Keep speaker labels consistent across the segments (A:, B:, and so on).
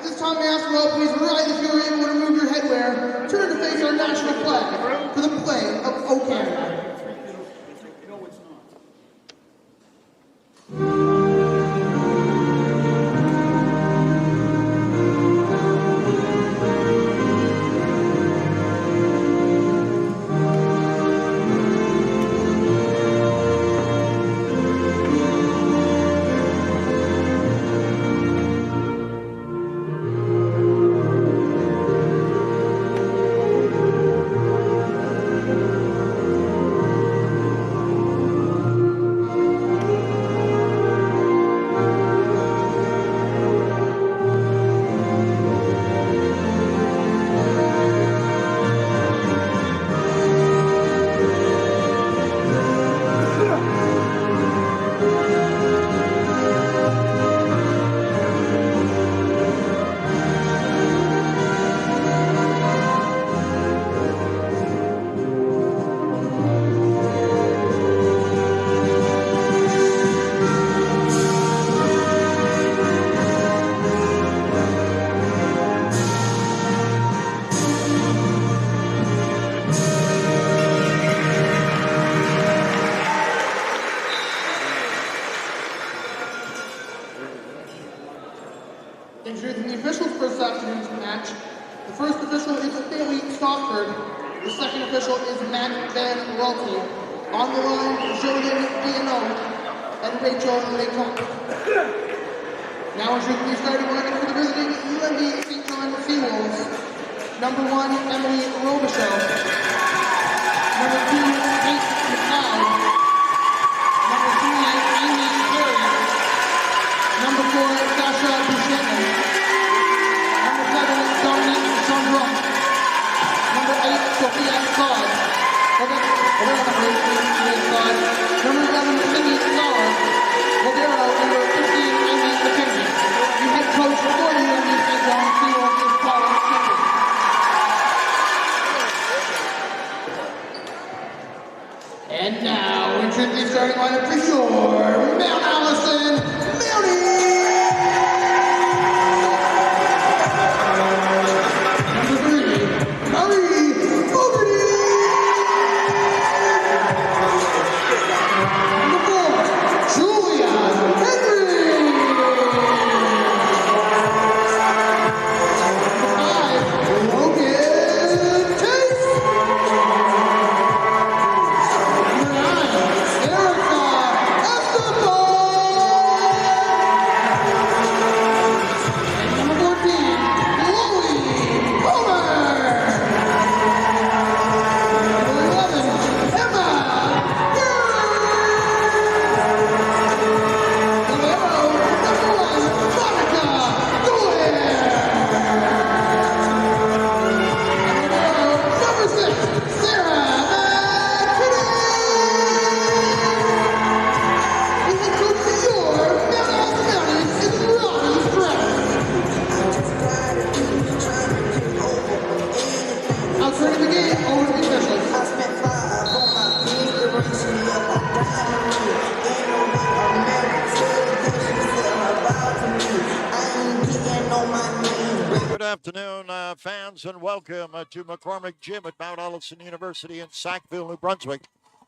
A: this time, may I ask you all, please rise if you are able to remove your headwear. Turn to face our national flag for the play of O Canada. Introducing the officials for this afternoon's match. The first official is Bailey Stockford. The second official is Matt Van Welty. On the line, Jolien Diano and Rachel Lecomte. Now introducing the starting lineup for the visiting UNB St. John Seawolves. Number 1, Emily Robichaud. Number 2, Kate McLeod. Number 3, Amy Perry. Number 4, Sasha Buchanan. Number 7, Dominique Chandron. Number 8, Sophia Todd. Number 11, Cindy Law. Number 15, Amy McKenzie. The head coach for the UNB St. John Seawolves is Paul Shepherd. And now, introducing the starting lineup for your Mount Allison Mounties.
B: Fans, and welcome to McCormick Gym at Mount Allison University in Sackville, New Brunswick.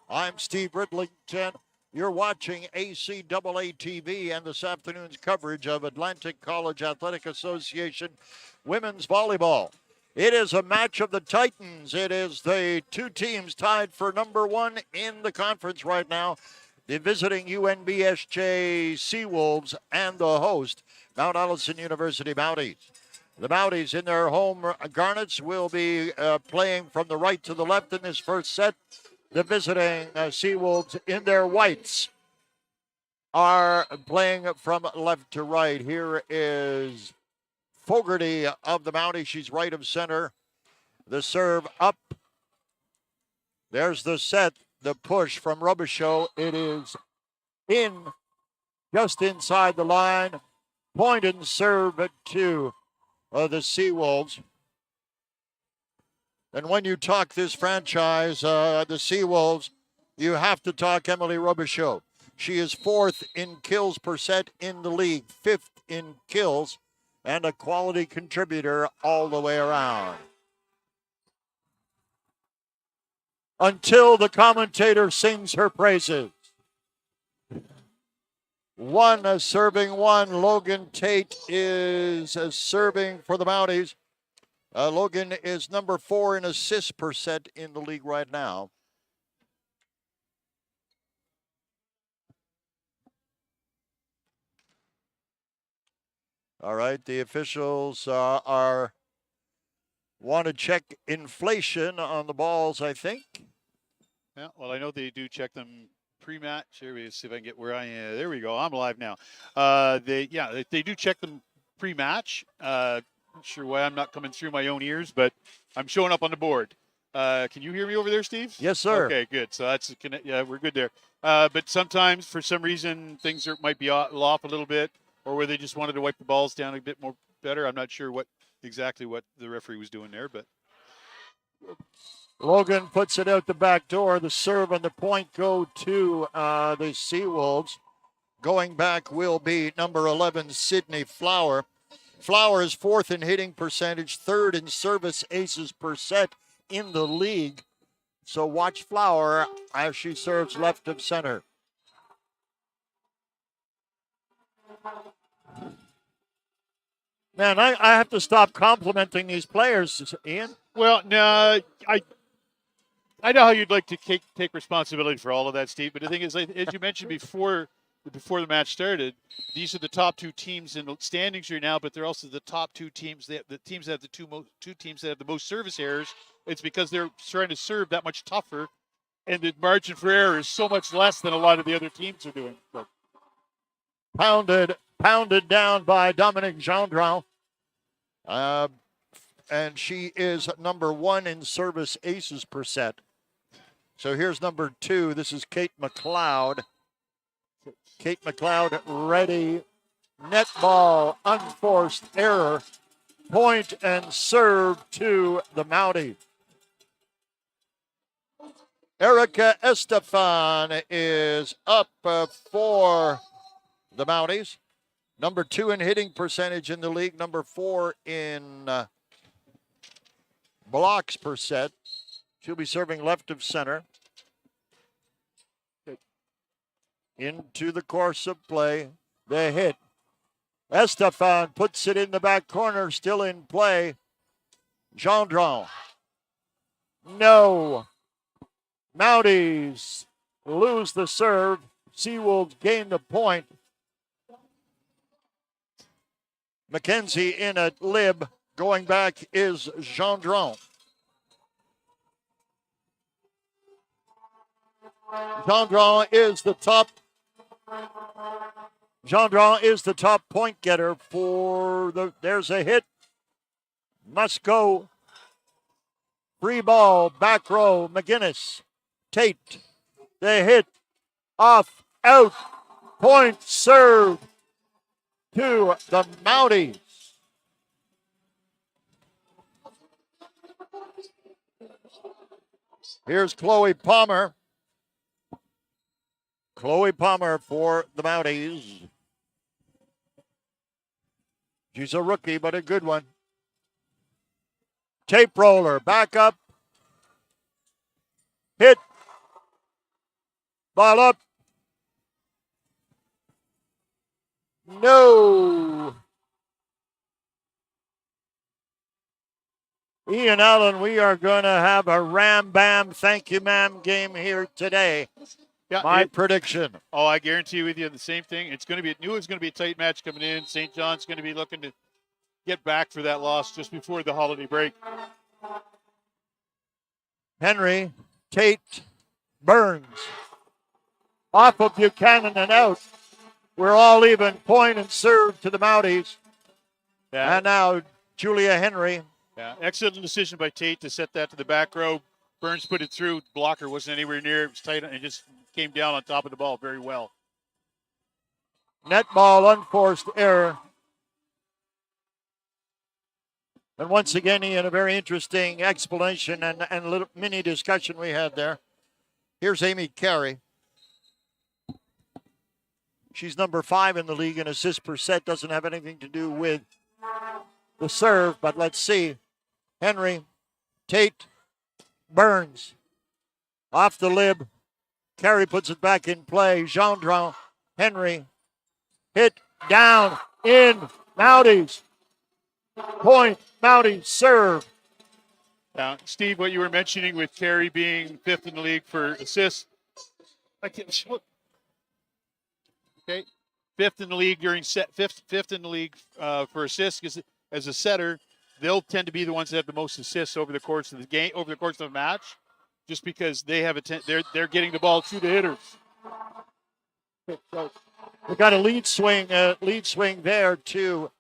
B: I'm Steve Ridlington. You're watching ACAA TV and this afternoon's coverage of Atlantic College Athletic Association Women's Volleyball. It is a match of the Titans. It is the two teams tied for number 1 in the conference right now. The visiting UNBSJ Seawolves and the host, Mount Allison University Mounties. The Mounties in their home garnets will be playing from the right to the left in this first set. The visiting Seawolves in their whites are playing from left to right. Here is Fogarty of the Mounties. She's right of center. The serve up. There's the set, the push from Robichaud. It is in, just inside the line. Point and serve to the Seawolves. And when you talk this franchise, the Seawolves, you have to talk Emily Robichaud. She is 4th in kills per set in the league, 5th in kills. and a quality contributor all the way around. Until the commentator sings her praises. One serving one. Logan Tate is serving for the Mounties. Logan is number 4 in assist percent in the league right now. All right, the officials want to check inflation on the balls, I think.
C: Yeah, well, I know they do check them pre-match. Here we see if I can get where I am. There we go. I'm live now. They do check them pre-match. Not sure why I'm not coming through my own ears, but I'm showing up on the board. Can you hear me over there, Steve?
B: Yes, sir.
C: Okay, good. So that's yeah, we're good there. But sometimes, for some reason, things might be off a little bit, or where they just wanted to wipe the balls down a bit more better. I'm not sure exactly what the referee was doing there, but.
B: Logan puts it out the back door. The serve and the point go to the Seawolves. Going back will be number 11, Sydney Flower. Flower is 4th in hitting percentage, 3rd in service aces percent in the league. So watch Flower as she serves left of center. Man, I have to stop complimenting these players, Ian.
C: Well, no, I know how you'd like to take responsibility for all of that, Steve. But the thing is, as you mentioned before the match started, these are the top 2 teams in the standings right now. But they're also the top 2 teams. The teams that have two teams that have the most service errors. It's because they're trying to serve that much tougher, and the margin for error is so much less than a lot of the other teams are doing. So.
B: Pounded down by Dominique Gendron. And she is number 1 in service aces percent. So here's number 2. This is Kate McLeod. Kate McLeod ready. Net ball, unforced error. Point and serve to the Mountie. Erica Estefan is up for the Mounties. Number 2 in hitting percentage in the league. Number 4 in blocks percent. She'll be serving left of center. Into the course of play. The hit. Estefan puts it in the back corner. Still in play. Gendron. No. Mounties lose the serve. Seawolves gain the point. McKenzie in at lib. Going back is Gendron. Gendron is the top point getter for there's a hit. Must go. Free ball, back row, McGinnis. Tate. The hit. Off, out. Point serve to the Mounties. Here's Chloe Palmer. Chloe Palmer for the Mounties. She's a rookie, but a good one. Tape roller, back up. Hit. Ball up. No. Ian Allen, we are going to have a ram-bam, thank you, ma'am game here today. Yeah, my prediction.
C: Oh, I guarantee with you the same thing. It's going to be a tight match coming in. St. John's going to be looking to get back for that loss just before the holiday break.
B: Henry, Tate, Burns. Off of Buchanan and out. We're all even. Point and serve to the Mounties. Yeah. And now Julia Henry.
C: Yeah, excellent decision by Tate to set that to the back row. Burns put it through. Blocker wasn't anywhere near. It was tight and just came down on top of the ball very well.
B: Net ball, unforced error. And once again, Ian, a very interesting explanation and a little mini discussion we had there. Here's Amy Carey. She's number 5 in the league in assist percent. Doesn't have anything to do with the serve, but let's see. Henry, Tate, Burns, off the lib. Carey puts it back in play. Gendron, Henry, hit, down, in, Mounties. Point, Mounties, serve.
C: Now, Steve, what you were mentioning with Carey being 5th in the league for assists. Okay, 5th in the league during set, fifth in the league for assists. Because as a setter, they'll tend to be the ones that have the most assists over the course of the game, over the course of the match, just because they have they're getting the ball to the hitters.
B: So we got a lead swing there to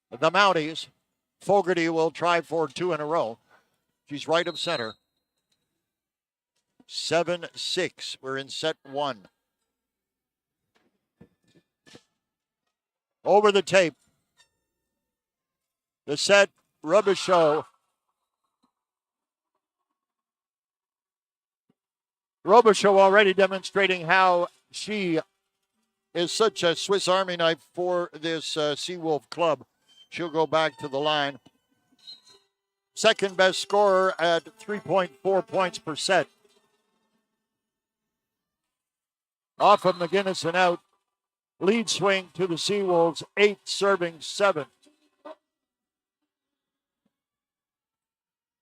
B: the Mounties. Fogarty will try for 2 in a row. She's right of center. 7-6. We're in set 1. Over the tape. The set, Robichaud. Robichaud already demonstrating how she is such a Swiss Army knife for this Seawolf club. She'll go back to the line. Second best scorer at 3.4 points per set. Off of McGinnis and out. Lead swing to the Seawolves, 8 serving 7.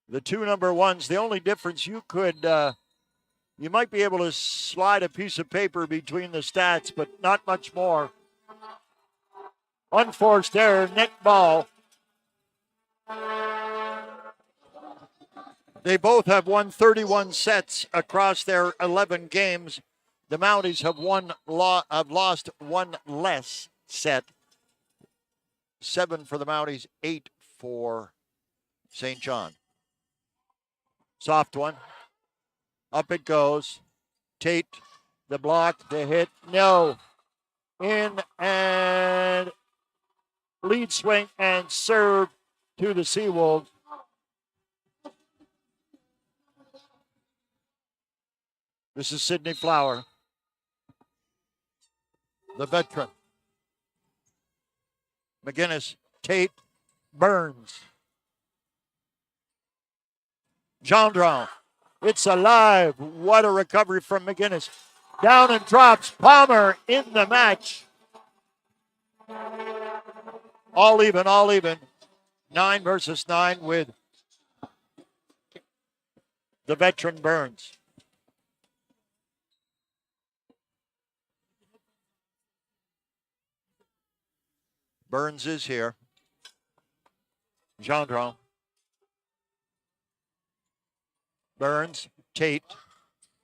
B: The 2 number ones, the only difference you might be able to slide a piece of paper between the stats, but not much more. Unforced error, net ball. They both have won 31 sets across their 11 games. The Mounties have lost 1 less set. 7 for the Mounties, 8 for St. John. Soft one. Up it goes. Tate, the block, the hit. No. In and lead swing and serve to the Seawolves. This is Sydney Flower, the veteran. McGinnis, Tate, Burns. Gendron, it's alive. What a recovery from McGinnis. Down and drops. Palmer in the match. All even, all even. 9 versus 9 with the veteran Burns. Burns is here. Gendron. Burns, Tate,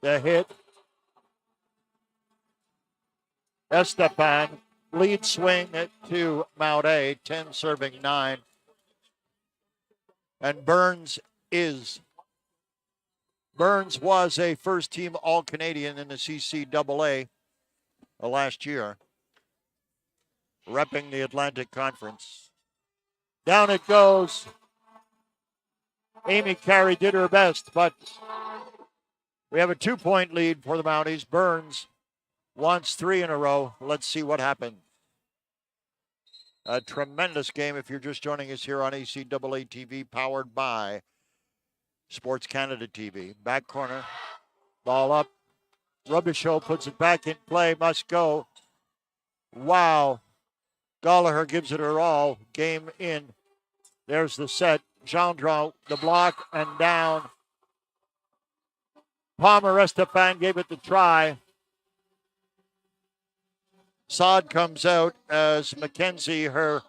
B: the hit. Estefan, lead swing to Mount A, 10 serving 9. And Burns was a first team All-Canadian in the CCAA last year, repping the Atlantic Conference. Down it goes. Amy Carey did her best, but we have a 2-point lead for the Mounties. Burns wants 3 in a row. Let's see what happens. A tremendous game if you're just joining us here on ACAA TV, powered by Sports Canada TV. Back corner, ball up. Robichaud puts it back in play, must go. Wow. Gallagher gives it her all. Game in. There's the set. Gendron, the block, and down. Palmer Estefan gave it the try. Sod comes out as Mackenzie, her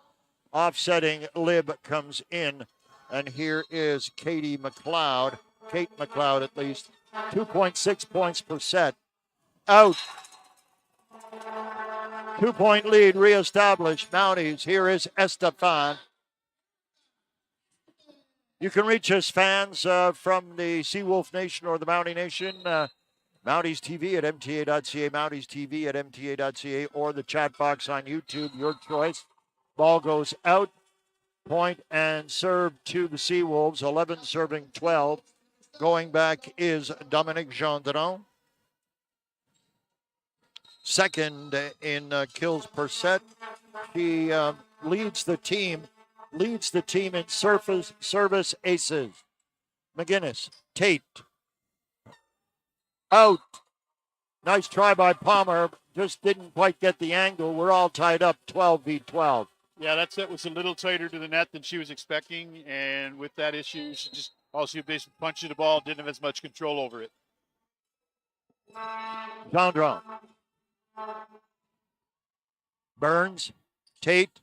B: offsetting lib, comes in. And here is Kate McLeod at least. 2.6 points per set. Out. 2-point lead reestablished. Mounties. Here is Estefan. You can reach us, fans, from the Seawolf Nation or the Mountie Nation. Mounties TV at MTA.ca, Mounties TV at MTA.ca, or the chat box on YouTube, your choice. Ball goes out. Point and serve to the Seawolves, 11 serving 12. Going back is Dominique Gendron. Second in kills per set. She leads the team in service aces. McGinnis, Tate, out. Nice try by Palmer, just didn't quite get the angle. We're all tied up 12v12.
C: Yeah, that set was a little tighter to the net than she was expecting, and with that issue, she just also basically punched the ball, didn't have as much control over it.
B: Gendron. Burns, Tate.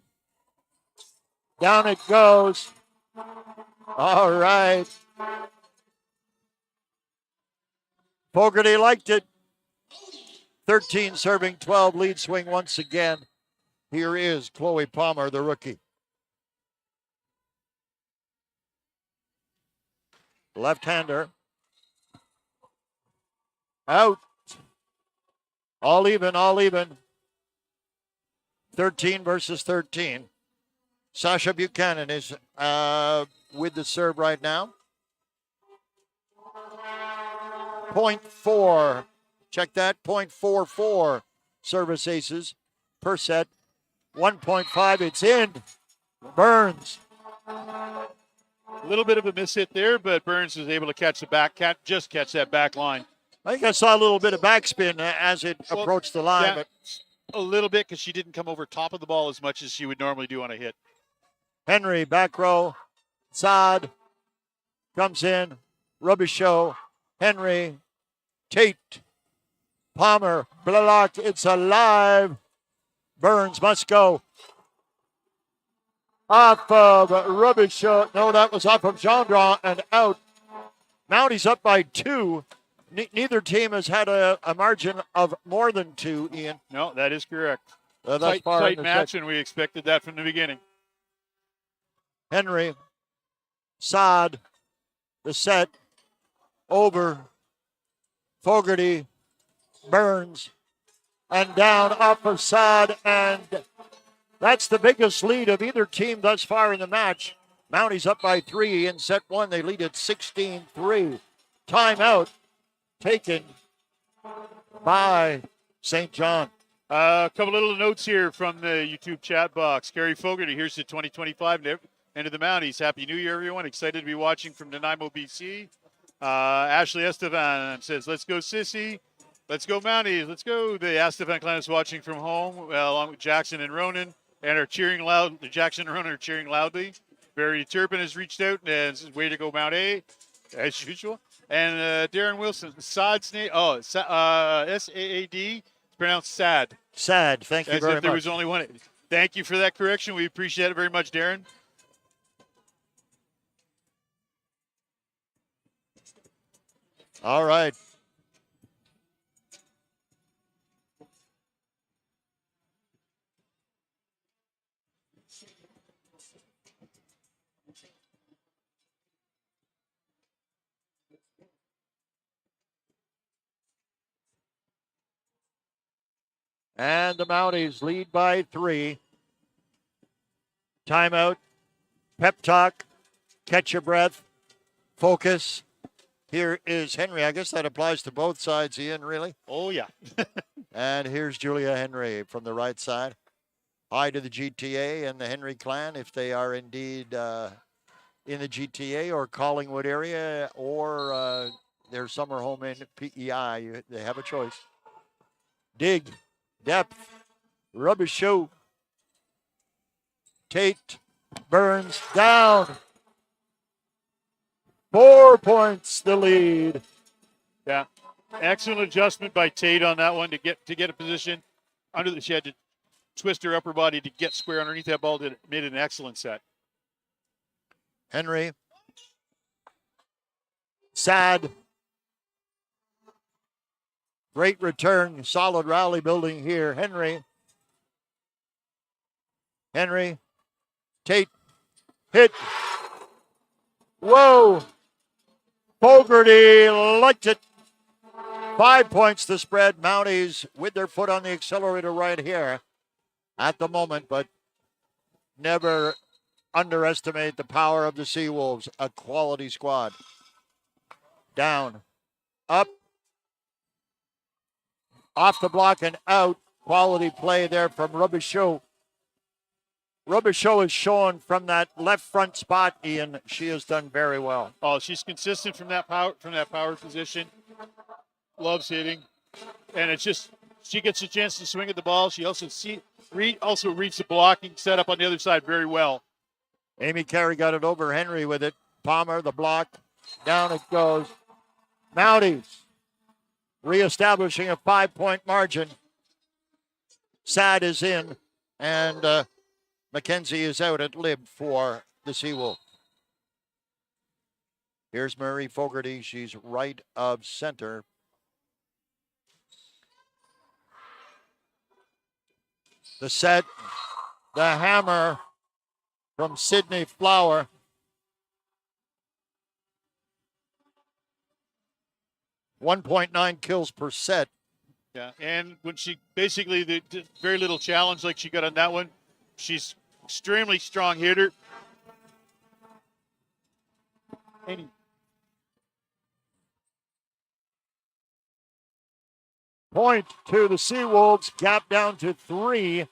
B: Down it goes. All right. Fogarty liked it. 13 serving, 12 lead swing once again. Here is Chloe Palmer, the rookie. Left-hander. Out. All even, all even. 13 versus 13. Sasha Buchanan is with the serve right now. 0.4. Check that. 0.44 service aces per set. 1.5. It's in. Burns.
C: A little bit of a miss hit there, but Burns was able to catch that back line.
B: I think I saw a little bit of backspin as it approached the line.
C: Yeah,
B: but
C: a little bit because she didn't come over top of the ball as much as she would normally do on a hit.
B: Henry, back row. Saad comes in. Robichaud. Henry. Tate. Palmer. Blalock. It's alive. Burns must go. Off of Robichaud. No, that was off of Gendron and out. Mounties up by 2. Neither team has had a margin of more than 2, Ian.
C: No, that is correct.
B: That's
C: tight match, and we expected that from the beginning.
B: Henry, Saad, the set, over, Fogarty, Burns, and down off of Saad, and that's the biggest lead of either team thus far in the match. Mounties up by 3 in set 1. They lead at 16-3. Timeout taken by St. John.
C: A couple little notes here from the YouTube chat box. Carrie Fogarty, here's the 2025 end of the Mounties. Happy New Year, everyone. Excited to be watching from Nanaimo, BC. Ashley Estevan says, let's go, Sissy. Let's go, Mounties. Let's go. The Estevan clan is watching from home, along with Jackson and Ronan, and are cheering loud. Jackson and Ronan are cheering loudly. Barry Turpin has reached out and says, way to go, Mount A, as usual. And Darren Wilson, Saad's name, S-A-A-D, it's pronounced Sad.
B: Sad, thank you very much.
C: There was only one. Thank you for that correction. We appreciate it very much, Darren.
B: All right. And the Mounties lead by 3. Timeout. Pep talk. Catch your breath. Focus. Here is Henry. I guess that applies to both sides, Ian, really.
C: Oh, yeah.
B: And here's Julia Henry from the right side. Hi to the GTA and the Henry clan, if they are indeed in the GTA or Collingwood area or their summer home in PEI. They have a choice. Dig. Depth. Robichaud. Tate. Burns. Down. 4 points the lead.
C: Yeah. Excellent adjustment by Tate on that one to get a position under the. She had to twist her upper body to get square underneath that ball. Made it an excellent set.
B: Henry. Sad. Great return. Solid rally building here. Henry. Tate. Hit. Whoa. Fogarty liked it. 5 points the spread. Mounties with their foot on the accelerator right here at the moment, but never underestimate the power of the Seawolves. A quality squad. Down. Up. Off the block and out. Quality play there from Robichaud. Robichaud is showing from that left front spot, Ian. She has done very well.
C: Oh, she's consistent from that power position. Loves hitting, and it's just she gets a chance to swing at the ball. She also reads the blocking setup on the other side very well.
B: Amy Carey got it over Henry with it. Palmer, the block. Down it goes. Mounties reestablishing a 5-point margin. Sad is in, and Mackenzie is out at lib for the Seawolves. Here's Marie Fogarty. She's right of center. The set, the hammer from Sydney Flower. .9 kills per set.
C: Yeah, and when she basically the very little challenge like she got on that one, she's extremely strong hitter.
B: Point to the Seawolves, gap down to 3.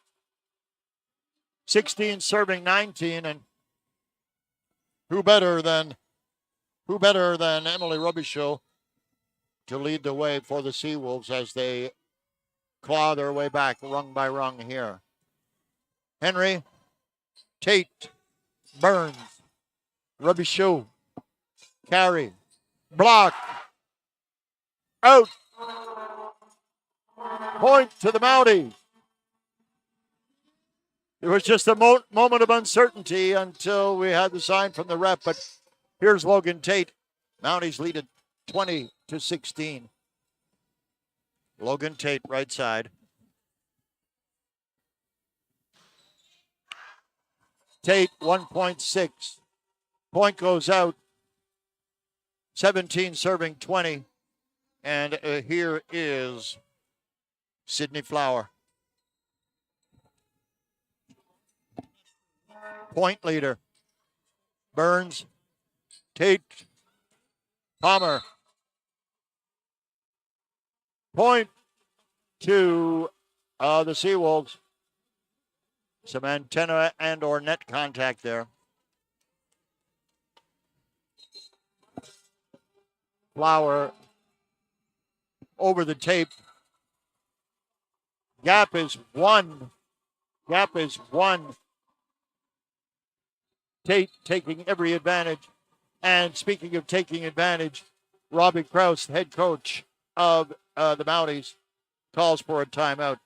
B: 16 serving 19, and who better than Emily Robichaud to lead the way for the Seawolves as they claw their way back rung by rung here. Henry, Tate, Burns, Robichaud, Carey, block, out. Point to the Mounties. It was just a moment of uncertainty until we had the sign from the ref, but here's Logan Tate. Mounties lead it 20-16. Logan Tate, right side. Tate, 1.6. Point goes out. 17 serving 20. And here is Sydney Flower. Point leader. Burns, Tate, Palmer. Point to the Seawolves. Some antenna and or net contact there. Flower over the tape. Gap is 1. Tate taking every advantage. And speaking of taking advantage, Robbie Krause, head coach of the Mounties, calls for a timeout.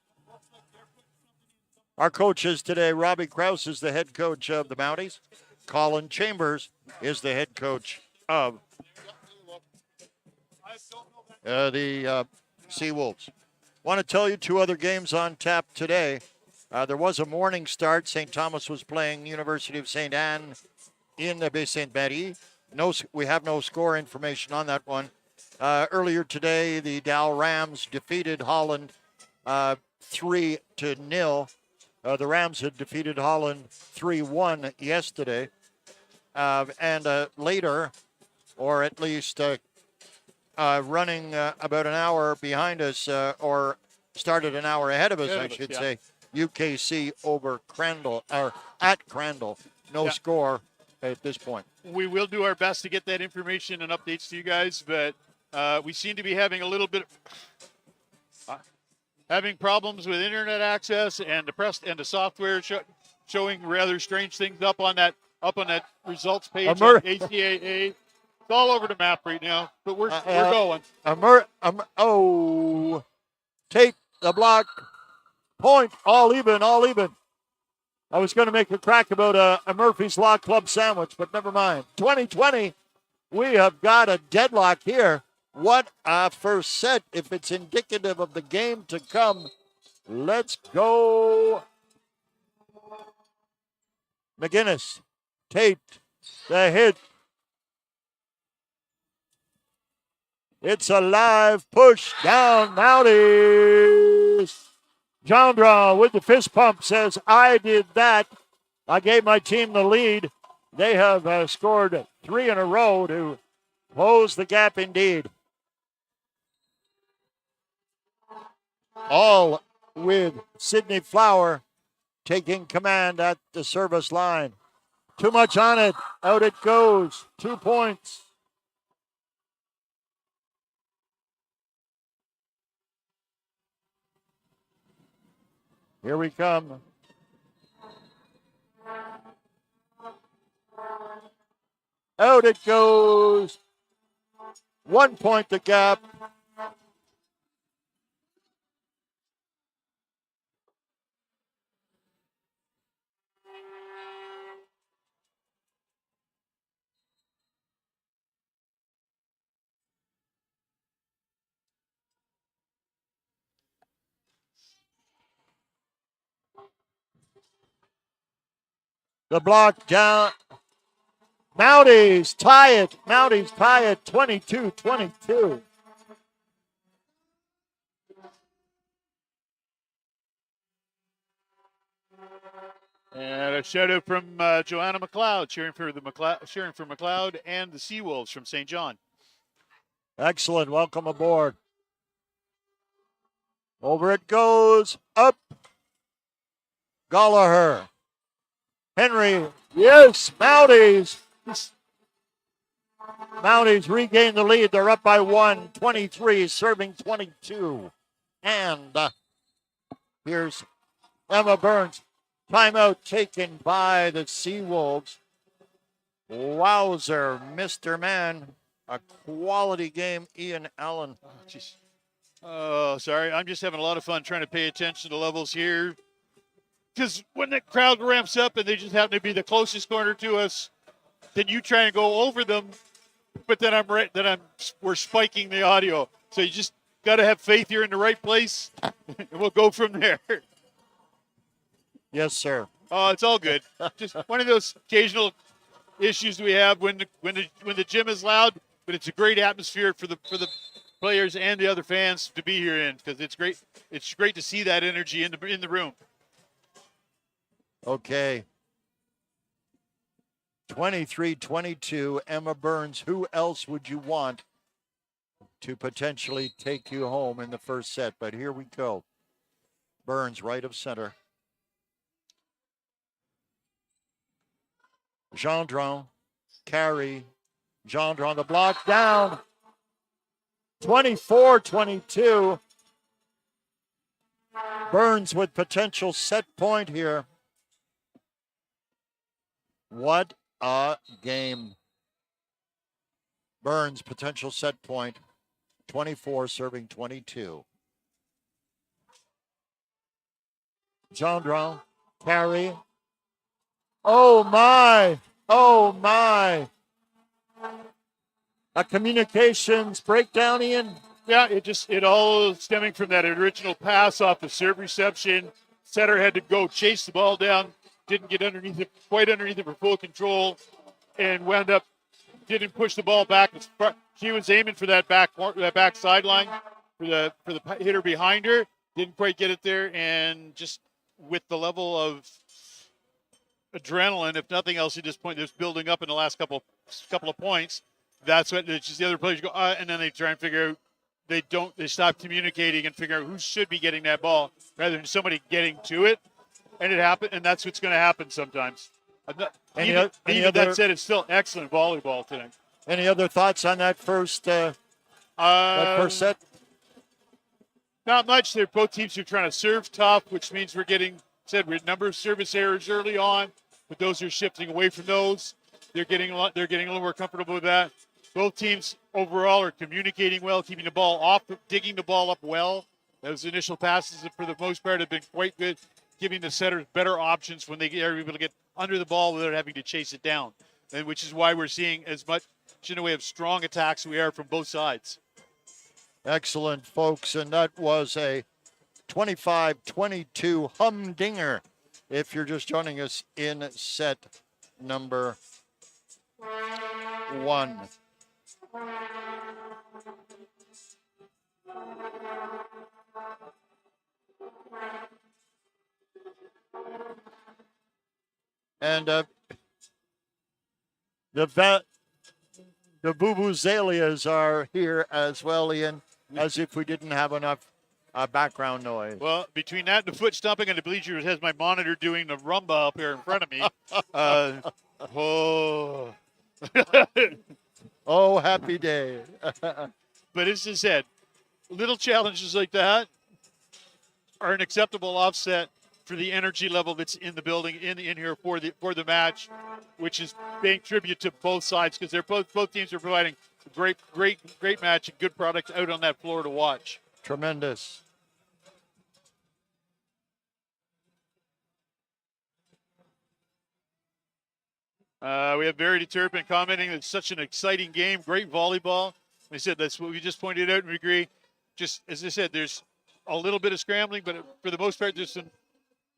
B: Our coaches today, Robbie Krause is the head coach of the Mounties. Colin Chambers is the head coach of the Seawolves. Want to tell you 2 other games on tap today. There was a morning start. St. Thomas was playing University of St. Anne in the Baie Sainte-Marie. We have no score information on that one. Earlier today, the Dow Rams defeated Holland 3-0. The Rams had defeated Holland 3-1 yesterday. And later, or at least running about an hour behind us, or started an hour ahead of us, I should say, UKC over Crandall, or at Crandall. No score at this point.
C: We will do our best to get that information and updates to you guys, but we seem to be having a little bit having problems with internet access and the software showing rather strange things up on that results page on ACAA. It's all over the map right now, but we're going.
B: Tate the block. Point, all even. I was going to make a crack about a Murphy's Law Club sandwich, but never mind. 2020, we have got a deadlock here. What a first set. If it's indicative of the game to come, let's go. McGinnis, Tate, the hit. It's a live push down Mounties. Jandra with the fist pump says, I did that. I gave my team the lead. They have scored 3 in a row to close the gap indeed. All with Sydney Flower taking command at the service line. Too much on it. Out it goes. 2 points. Here we come. Out it goes. 1 point the gap. The block down. Mounties tie it. Mounties tie it 22-22.
C: And a shout out from Joanna McLeod, cheering for McLeod and the Seawolves from St. John.
B: Excellent. Welcome aboard. Over it goes. Up. Gallagher. Henry. Yes. Mounties. Mounties regain the lead. They're up by 1. 23 serving 22. And here's Emma Burns. Timeout taken by the Seawolves. Wowzer, Mr. Man. A quality game, Ian Allen.
C: Oh, sorry. I'm just having a lot of fun trying to pay attention to levels here. Because when the crowd ramps up and they just happen to be the closest corner to us, then you try and go over them, but then we're spiking the audio. So you just got to have faith you're in the right place, and we'll go from there.
B: Yes, sir.
C: Oh, it's all good. Just one of those occasional issues we have when the gym is loud, but it's a great atmosphere for the players and the other fans to be here in, because it's great. It's great to see that energy in the room.
B: Okay. 23-22, Emma Burns. Who else would you want to potentially take you home in the first set? But here we go. Burns, right of center. Gendron, carry. Gendron, the block down. 24-22. Burns with potential set point here. What a game. Burns, potential set point. 24 serving 22. Gendron, carry. Oh my. Oh my. A communications breakdown, Ian?
C: Yeah, it all stemming from that original pass off the serve reception. Setter had to go chase the ball down, didn't get quite underneath it for full control, and wound up didn't push the ball back. She was aiming for that back sideline for the hitter behind her, didn't quite get it there, and just with the level of adrenaline, if nothing else, at this point, that's building up in the last couple of points. That's what it's just the other players go, and then they try and figure out. They stop communicating and figure out who should be getting that ball rather than somebody getting to it. And it happened, and that's what's going to happen sometimes. Even that said, it's still excellent volleyball today.
B: Any other thoughts on that first set?
C: Not much. Both teams are trying to serve tough, which means we had a number of service errors early on, but those are shifting away from those. They're getting a little more comfortable with that. Both teams overall are communicating well, keeping the ball off, digging the ball up well. Those initial passes, for the most part, have been quite good, giving the setters better options when they are able to get under the ball without having to chase it down, and which is why we're seeing as much in the way of strong attacks we are from both sides.
B: Excellent, folks, and that was a 25-22 humdinger if you're just joining us in set number 1. And the Vuvuzelias are here as well, Ian, as if we didn't have enough background noise.
C: Well, between that and the foot stomping and the bleacher has my monitor doing the rumba up here in front of me. Oh.
B: Oh, happy day.
C: But as I said, little challenges like that are an acceptable offset for the energy level that's in the building in here for the match, which is paying tribute to both sides because they're both teams are providing a great match and good product out on that floor to watch.
B: Tremendous.
C: We have Verity Turpin commenting it's such an exciting game, great volleyball. They said that's what we just pointed out and we agree. Just as I said, there's a little bit of scrambling, but for the most part, there's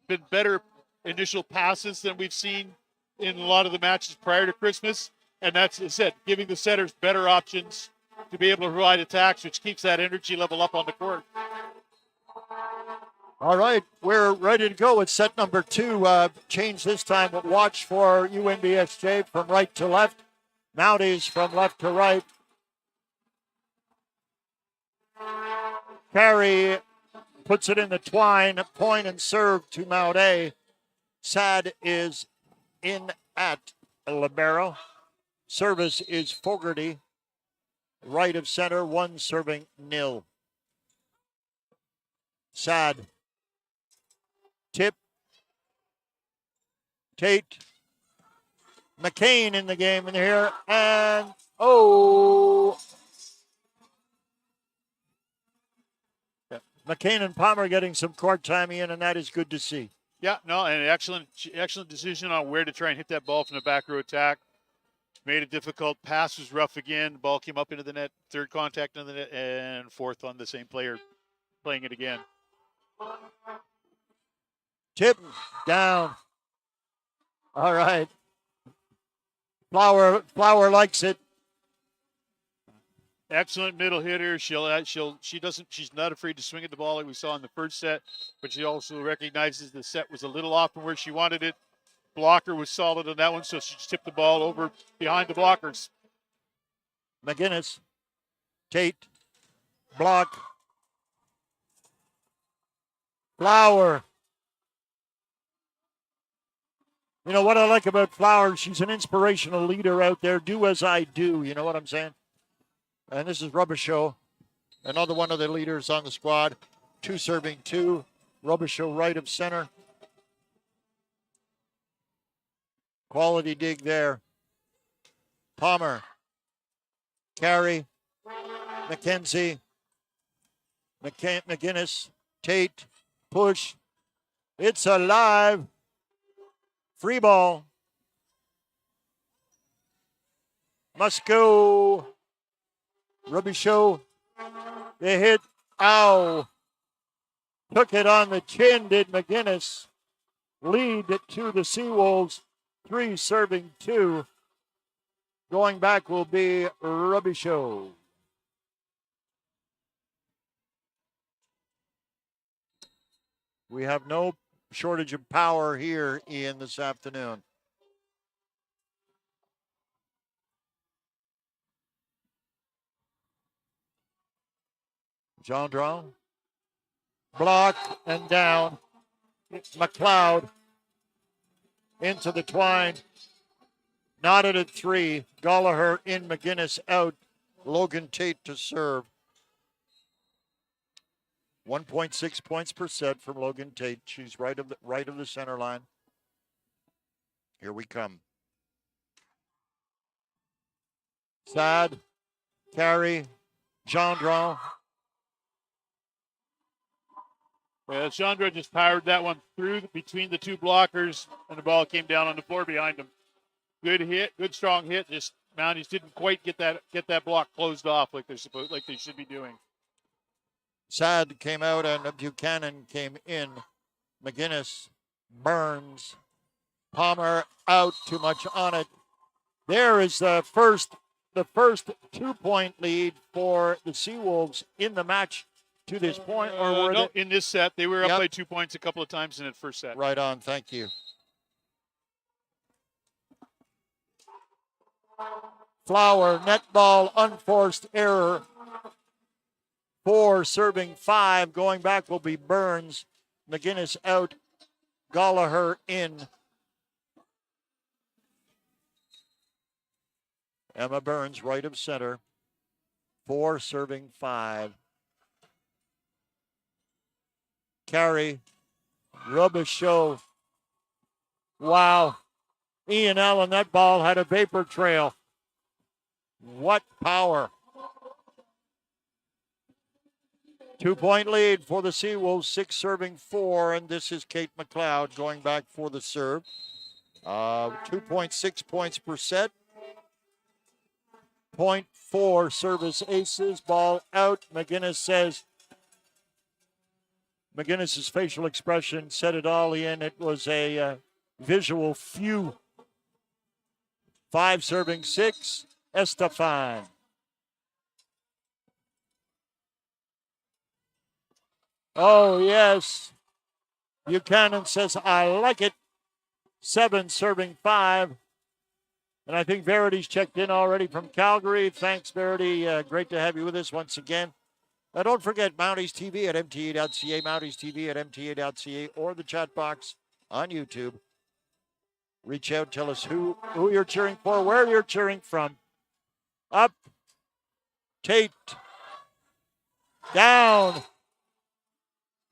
C: been better initial passes than we've seen in a lot of the matches prior to Christmas. And that's, as I said, giving the setters better options to be able to provide attacks, which keeps that energy level up on the court.
B: All right, we're ready to go with set number 2. Change this time. Watch for UNBSJ from right to left. Mounties from left to right. Carey puts it in the twine. Point and serve to Mount A. Sad is in at libero. Service is Fogarty. Right of center, 1 serving 0. Sad. Tip. Tate. McCain in the game in here. And, McCain and Palmer getting some court time in, and that is good to see.
C: Yeah, no, and excellent decision on where to try and hit that ball from the back row attack. Made it difficult. Pass was rough again. Ball came up into the net. 3rd contact into the net, and 4th on the same player playing it again.
B: Tip down. All right. Flower likes it.
C: Excellent middle hitter. She's not afraid to swing at the ball like we saw in the first set, but she also recognizes the set was a little off from where she wanted it. Blocker was solid on that one, so she just tipped the ball over behind the blockers.
B: McGinnis. Tate. Block. Flower. You know what I like about Flower? She's an inspirational leader out there. Do as I do. You know what I'm saying? And this is Robichaud, another one of the leaders on the squad. 2 serving 2. Robichaud right of center. Quality dig there. Palmer. Carey. McKenzie. McGinnis. Tate. Push. It's alive. Free ball. Must go. Robichaud. They hit. Ow. Took it on the chin, did McGinnis. Lead to the Seawolves. 3 serving 2. Going back will be Robichaud. We have no shortage of power here, Ian, this afternoon. Gendron. Block and down. McLeod into the twine. Knotted at 3. Gallagher in, McGinnis out. Logan Tate to serve. 1.6 points per set from Logan Tate. She's right of the center line. Here we come. Sad. Carey. Gendron.
C: Yeah, Chandra just powered that one through between the 2 blockers, and the ball came down on the floor behind him. Good hit, good strong hit. Just Mounties didn't quite get that block closed off like they should be doing.
B: Sad came out and Buchanan came in. McGinnis, Burns, Palmer out. Too much on it. There is the first 2-point lead for the Seawolves in the match to this point, or were
C: no, in this set they were up
B: Yep.
C: by 2 points a couple of times in that first set.
B: Right on. Thank you. Flower, net ball, unforced error. 4 serving 5. Going back will be Burns. McGinnis out. Gallagher in. Emma Burns, right of center. 4 serving 5. Carey. Robichaud. Wow. Ian Allen, that ball had a vapor trail. What power. 2-point lead for the Seawolves, 6 serving 4, and this is Kate McLeod going back for the serve. 2.6 points per set. 0.4 service aces, ball out. McGinnis says, McGinnis's facial expression said it all in. It was a visual few. 5 serving 6, Estefan. Oh, yes. Buchanan says, I like it. 7 serving 5. And I think Verity's checked in already from Calgary. Thanks, Verity. Great to have you with us once again. Don't forget Mounties TV at MTA.ca, Mounties TV at MTA.ca, or the chat box on YouTube. Reach out, tell us who you're cheering for, where you're cheering from. Up. Tate. Down.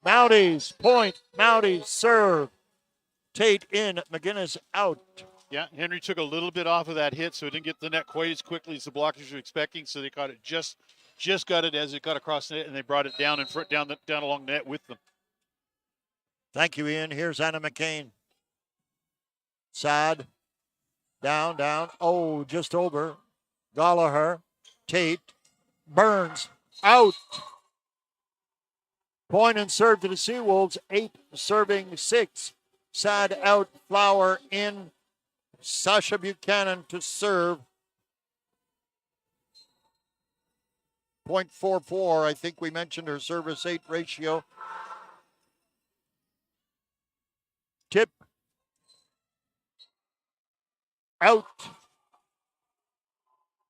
B: Mounties, point. Mounties, serve. Tate in. McGinnis out.
C: Yeah, Henry took a little bit off of that hit, so it didn't get to the net quite as quickly as the blockers were expecting. So they caught it just got it as it got across the net, and they brought it down in front, down along the net with them.
B: Thank you, Ian. Here's Anna McCain. Sad. Down. Oh, just over. Gallagher. Tate. Burns. Out. Point and serve to the Seawolves. 8 serving 6. Sad out. Flower in. Sasha Buchanan to serve. 0.44. I think we mentioned her service 8 ratio. Tip. Out.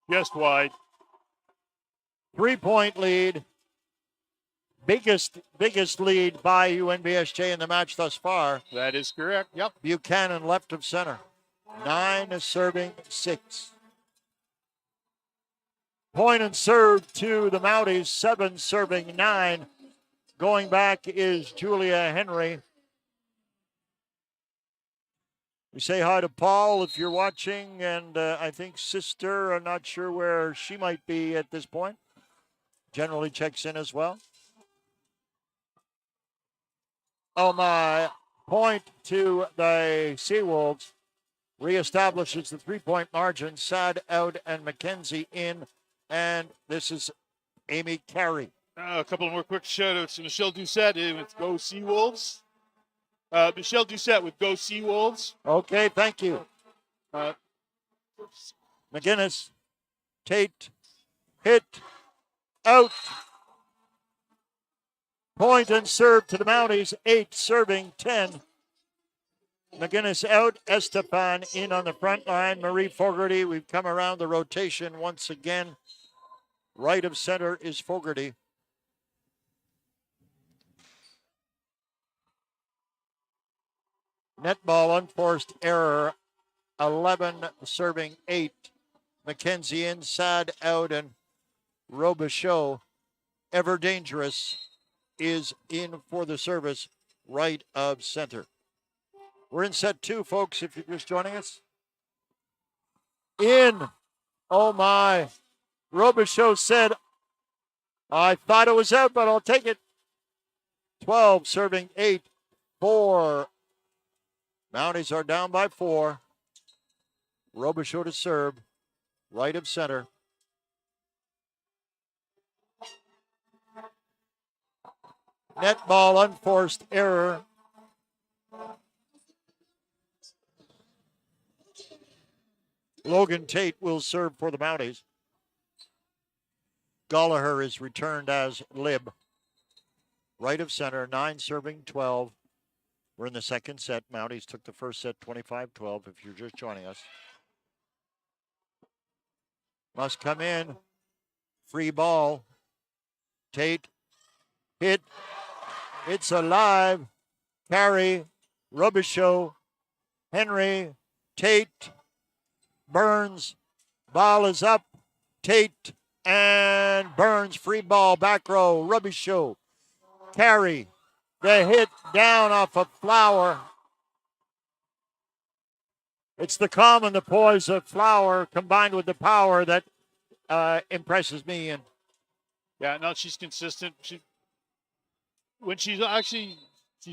C: Just wide.
B: 3-point lead. Biggest lead by UNBSJ in the match thus far.
C: That is correct. Yep.
B: Buchanan left of center. 9 serving 6. Point and serve to the Mounties. 7 serving 9. Going back is Julia Henry. We say hi to Paul if you're watching, and I think sister, I'm not sure where she might be at this point. Generally checks in as well. Oh my, point to the Seawolves. Reestablishes the 3-point margin. Sad out and McKenzie in, and this is Amy Carey.
C: A couple more quick shout-outs to Michelle Doucette with Go Seawolves. Michelle Doucette with Go Seawolves.
B: Okay, thank you. McGinnis, Tate, hit, out. Point and serve to the Mounties. 8 serving 10. McGinnis out. Estefan in on the front line. Marie Fogarty. We've come around the rotation once again. Right of center is Fogarty. Netball unforced error. 11 serving 8. McKenzie inside out, and Robichaud, ever dangerous, is in for the service right of center. We're in set 2, folks, if you're just joining us. In. Oh, my. Robichaud said, I thought it was out, but I'll take it. 12 serving 8. 4. Mounties are down by 4. Robichaud to serve. Right of center. Net ball, unforced error. Logan Tate will serve for the Mounties. Gallagher is returned as Lib. Right of center, 9 serving 12. We're in the second set. Mounties took the first set 25-12 if you're just joining us. Must come in. Free ball. Tate. Hit. It's alive. Carry. Robichaud. Henry. Tate. Burns. Ball is up. Tate and Burns. Free ball. Back row. Robichaud. Carry. The hit down off a Flower. It's the calm and the poise of Flower combined with the power that impresses me. And
C: Yeah, no, she's consistent. She's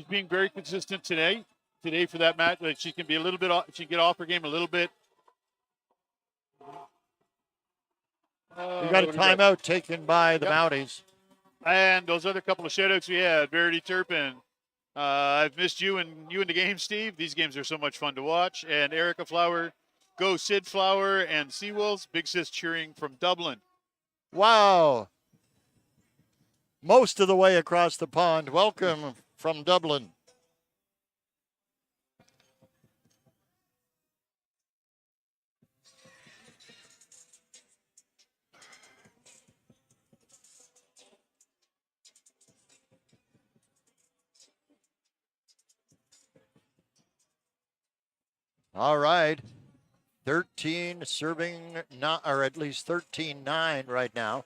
C: being very consistent today. Today for that match, like she can be a little bit off. She can get off her game a little bit.
B: we got a timeout taken by the Mounties.
C: And those other couple of shoutouts we had, Verity Turpin. I've missed you and the game, Steve. These games are so much fun to watch. And Erica Flower, go Sid Flower and Seawolves. Big Sis cheering from Dublin.
B: Wow. Most of the way across the pond. Welcome from Dublin. All right. 13 serving, not, or at least 13-9 right now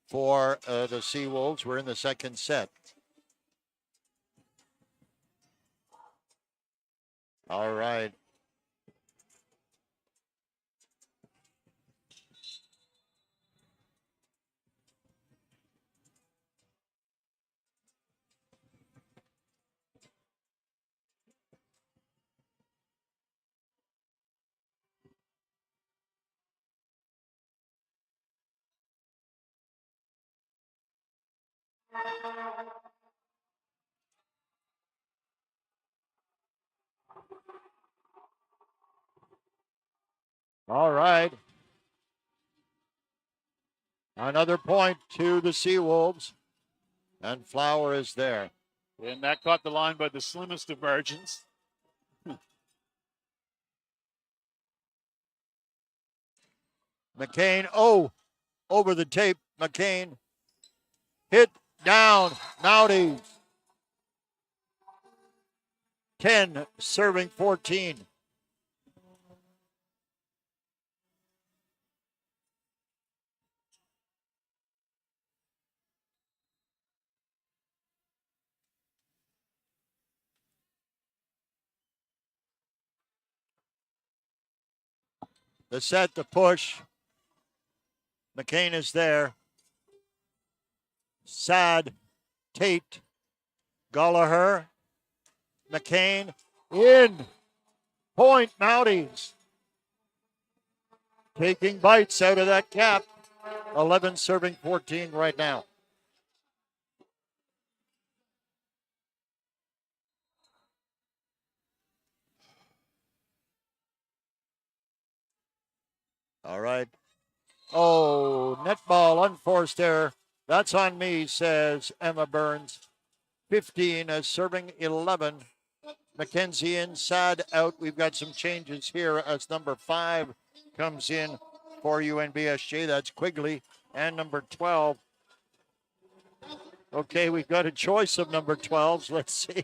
B: for the Seawolves. We're in the second set. All right. All right. Another point to the Seawolves. And Flower is there.
C: And that caught the line by the slimmest of margins.
B: McCain, over the tape. McCain hit down. Mounties. 10 serving 14. The set, the push. McCain is there. Sad, Tate, Gallagher, McCain in. Point Mounties. Taking bites out of that cap. 11 serving 14 right now. All right. Oh, net ball, unforced error. That's on me, says Emma Burns. 15 as serving 11. Mackenzie in, Sad out. We've got some changes here as number 5 comes in for UNBSJ. That's Quigley. And number 12. Okay, we've got a choice of number 12s. Let's see.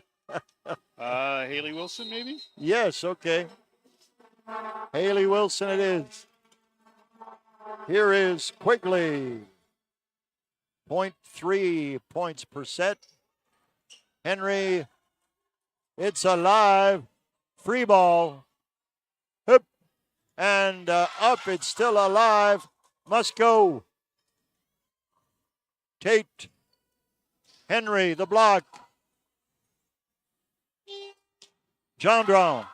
C: Haley Wilson, maybe?
B: Yes, okay. Haley Wilson it is. Here is Quigley. 0.3 points per set. Henry, it's alive. Free ball. Up and up. It's still alive. Must go. Tate. Henry, the block. Gendron.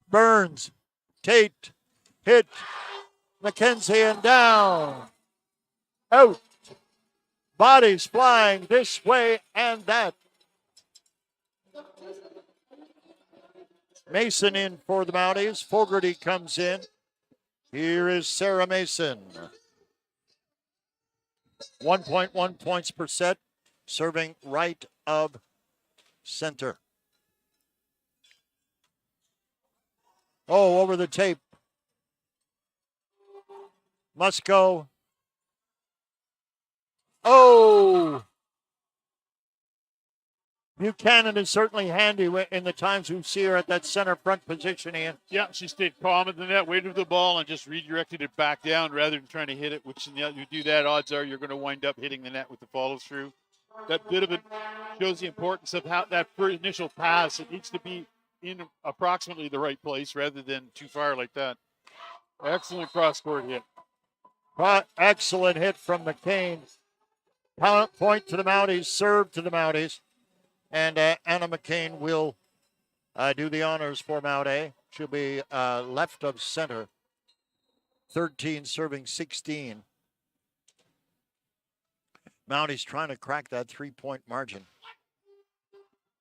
B: Burns. Tate. Hit. Mackenzie and down. Out. Bodies flying this way and that. Mason in for the Mounties. Fogarty comes in. Here is Sarah Mason. 1.1 points per set, serving right of center. Oh, over the tape. Must go. Oh! Buchanan is certainly handy in the times we see her at that center front position, Ian.
C: Yeah, she stayed calm in the net, waited for the ball, and just redirected it back down rather than trying to hit it, which you do that, odds are you're going to wind up hitting the net with the follow-through. That bit of it shows the importance of how that first initial pass, it needs to be in approximately the right place rather than too far like that. Excellent cross-court hit.
B: Excellent hit from McCain. Point to the Mounties, serve to the Mounties. And Anna McCain will do the honors for Mount A. She'll be left of center. 13 serving 16. Mounties trying to crack that 3-point margin.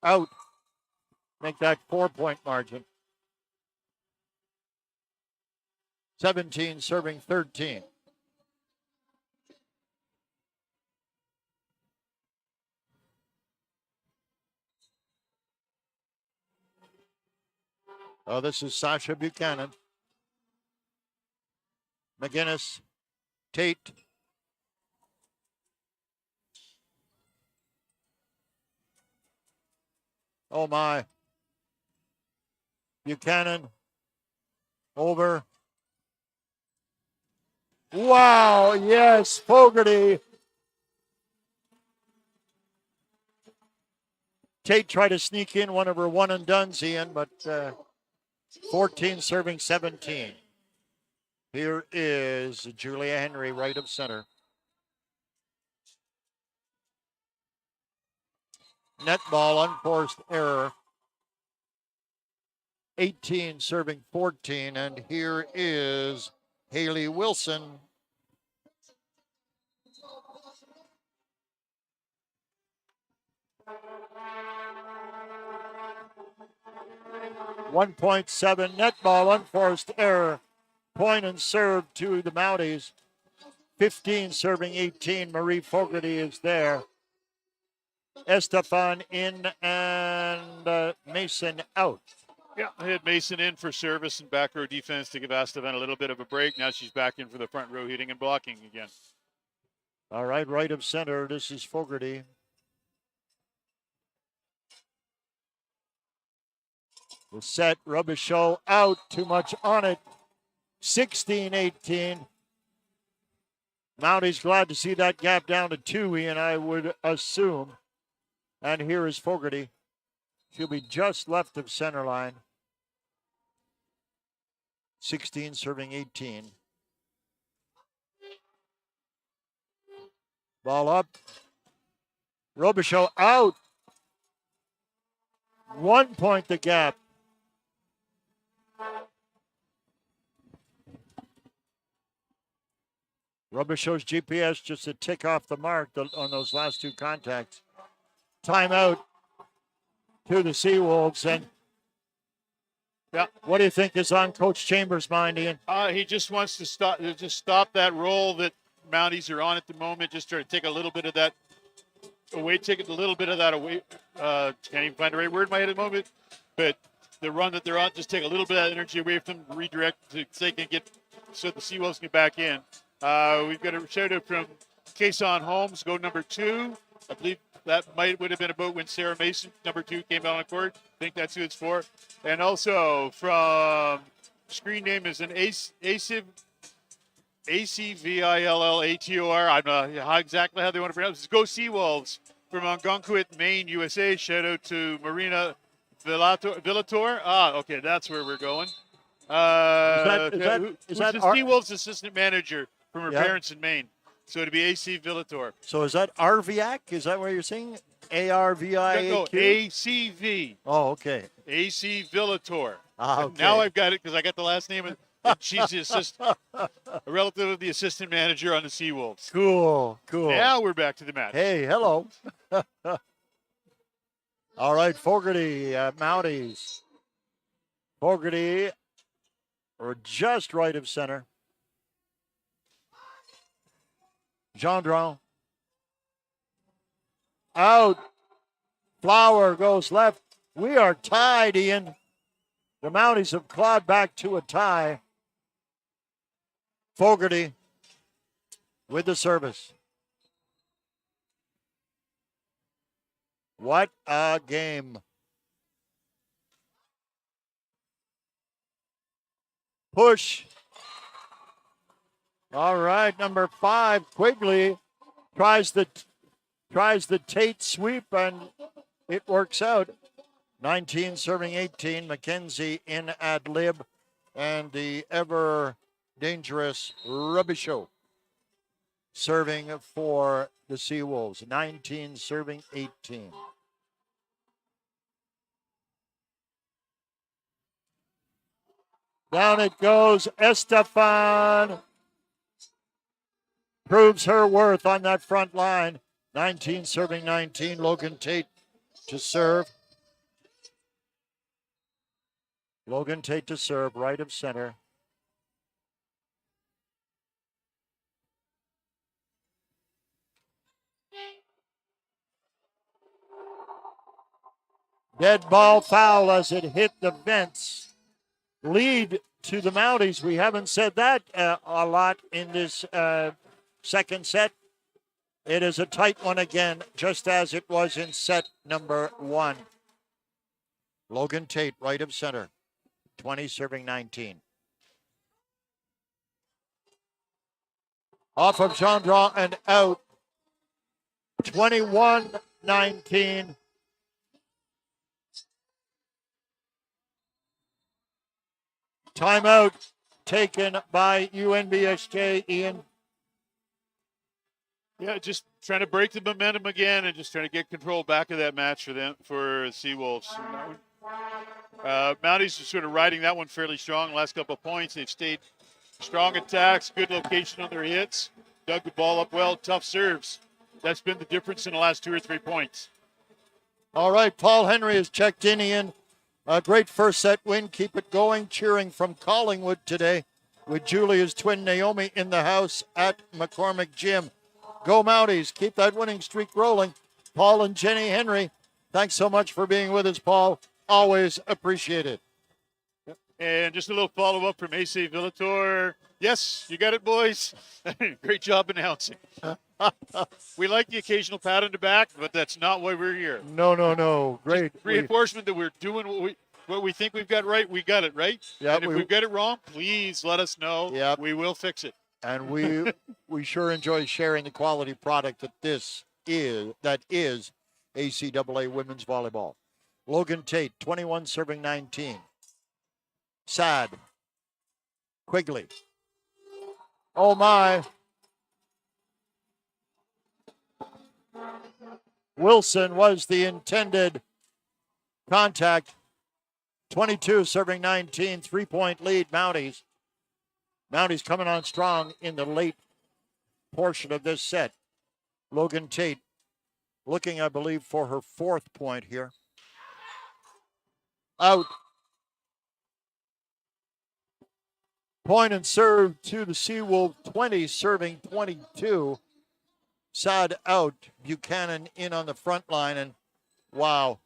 B: Out. Make that 4-point margin. 17 serving 13. Oh, this is Sasha Buchanan. McGinnis. Tate. Oh, my. Buchanan. Over. Wow, yes, Fogarty. Tate tried to sneak in one of her one-and-dones, Ian, but 14 serving 17. Here is Julia Henry, right of center. Net ball, unforced error. 18 serving 14, and here is Haley Wilson. .7 net ball, unforced error. Point and serve to the Mounties. 15 serving 18. Marie Fogarty is there. Estefan in and Mason out.
C: Yeah, I had Mason in for service and back row defense to give Estefan a little bit of a break. Now she's back in for the front row hitting and blocking again.
B: All right of center. This is Fogarty. The set, Robichaud out, too much on it. 16-18. Mounties glad to see that gap down to 2, Ian, I would assume. And here is Fogarty. She'll be just left of center line. 16 serving 18. Ball up. Robichaud out. 1 point the gap. Robichaud's GPS just a tick off the mark on those last 2 contacts. Timeout to the Seawolves. And yeah, what do you think is on Coach Chambers' mind, Ian?
C: He just wants to stop that roll that Mounties are on at the moment. Just try to take a little bit of that away. Can't even find the right word in my head at the moment. But the run that they're on, just take a little bit of that energy away from them, redirect so they can so the Seawolves can get back in. We've got a shout out from Kason Holmes, go number 2. I believe that would have been about when Sarah Mason, number 2, came out on the court. I think that's who it's for. And also from screen name is an ACVILLATOR. I don't know exactly how they want to pronounce it. Go Seawolves from Algonquin, Maine, USA. Shout out to Marina Villator. Okay, that's where we're going. Is that the Seawolves assistant manager from her parents in Maine? So it'd be AC Villator.
B: So is that RVAC? Is that what you're saying? ARVIAQ?
C: No, ACV.
B: Oh, okay.
C: AC Villator.
B: Okay.
C: Now I've got it because I got the last name. And she's the a relative of the assistant manager on the Seawolves.
B: Cool.
C: Now we're back to the match.
B: Hey, hello. All right, Fogarty, Mounties. Fogarty, or just right of center. Gendron. Out. Flower goes left. We are tied, Ian. The Mounties have clawed back to a tie. Fogarty with the service. What a game. Push. All right, number 5, Quigley tries the Tate sweep, and it works out. 19 serving 18. McKenzie in ad lib, and the ever dangerous Robichaud serving for the Seawolves. 19 serving 18. Down it goes. Estefan proves her worth on that front line. 19 serving 19. Logan Tate to serve. Logan Tate to serve, right of center. Dead ball foul as it hit the vents. Lead to the Mounties. We haven't said that a lot in this second set. It is a tight one again, just as it was in set number 1. Logan Tate, right of center. 20 serving 19. Off of Gendron and out. 21-19. Timeout taken by UNBSJ, Ian.
C: Yeah, just trying to break the momentum again and just trying to get control back of that match for them, for Seawolves. Mounties are sort of riding that one fairly strong. Last couple of points, they've stayed strong attacks, good location on their hits, dug the ball up well, tough serves. That's been the difference in the last 2 or 3 points.
B: All right, Paul Henry has checked in, Ian. A great first set win. Keep it going. Cheering from Collingwood today with Julia's twin Naomi in the house at McCormick Gym. Go Mounties. Keep that winning streak rolling. Paul and Jenny Henry, thanks so much for being with us, Paul. Always appreciate it.
C: And just a little follow-up from AC Villator. Yes, you got it, boys. Great job announcing. We like the occasional pat on the back, but that's not why we're here.
B: No. Great.
C: Just reinforcement that we're doing what we think we've got right, we got it right.
B: Yeah,
C: and if we've got it wrong, please let us know.
B: Yep.
C: We will fix it.
B: And we sure enjoy sharing the quality product that is ACAA women's volleyball. Logan Tate, 21 serving 19. Sad. Quigley. Oh my. Wilson was the intended contact. 22 serving 19, 3-point lead, Mounties. Mounties coming on strong in the late portion of this set. Logan Tate looking, I believe, for her 4th point here. Out. Point and serve to the Seawolves, 20 serving 22. Sad out. Buchanan in on the front line, and wow.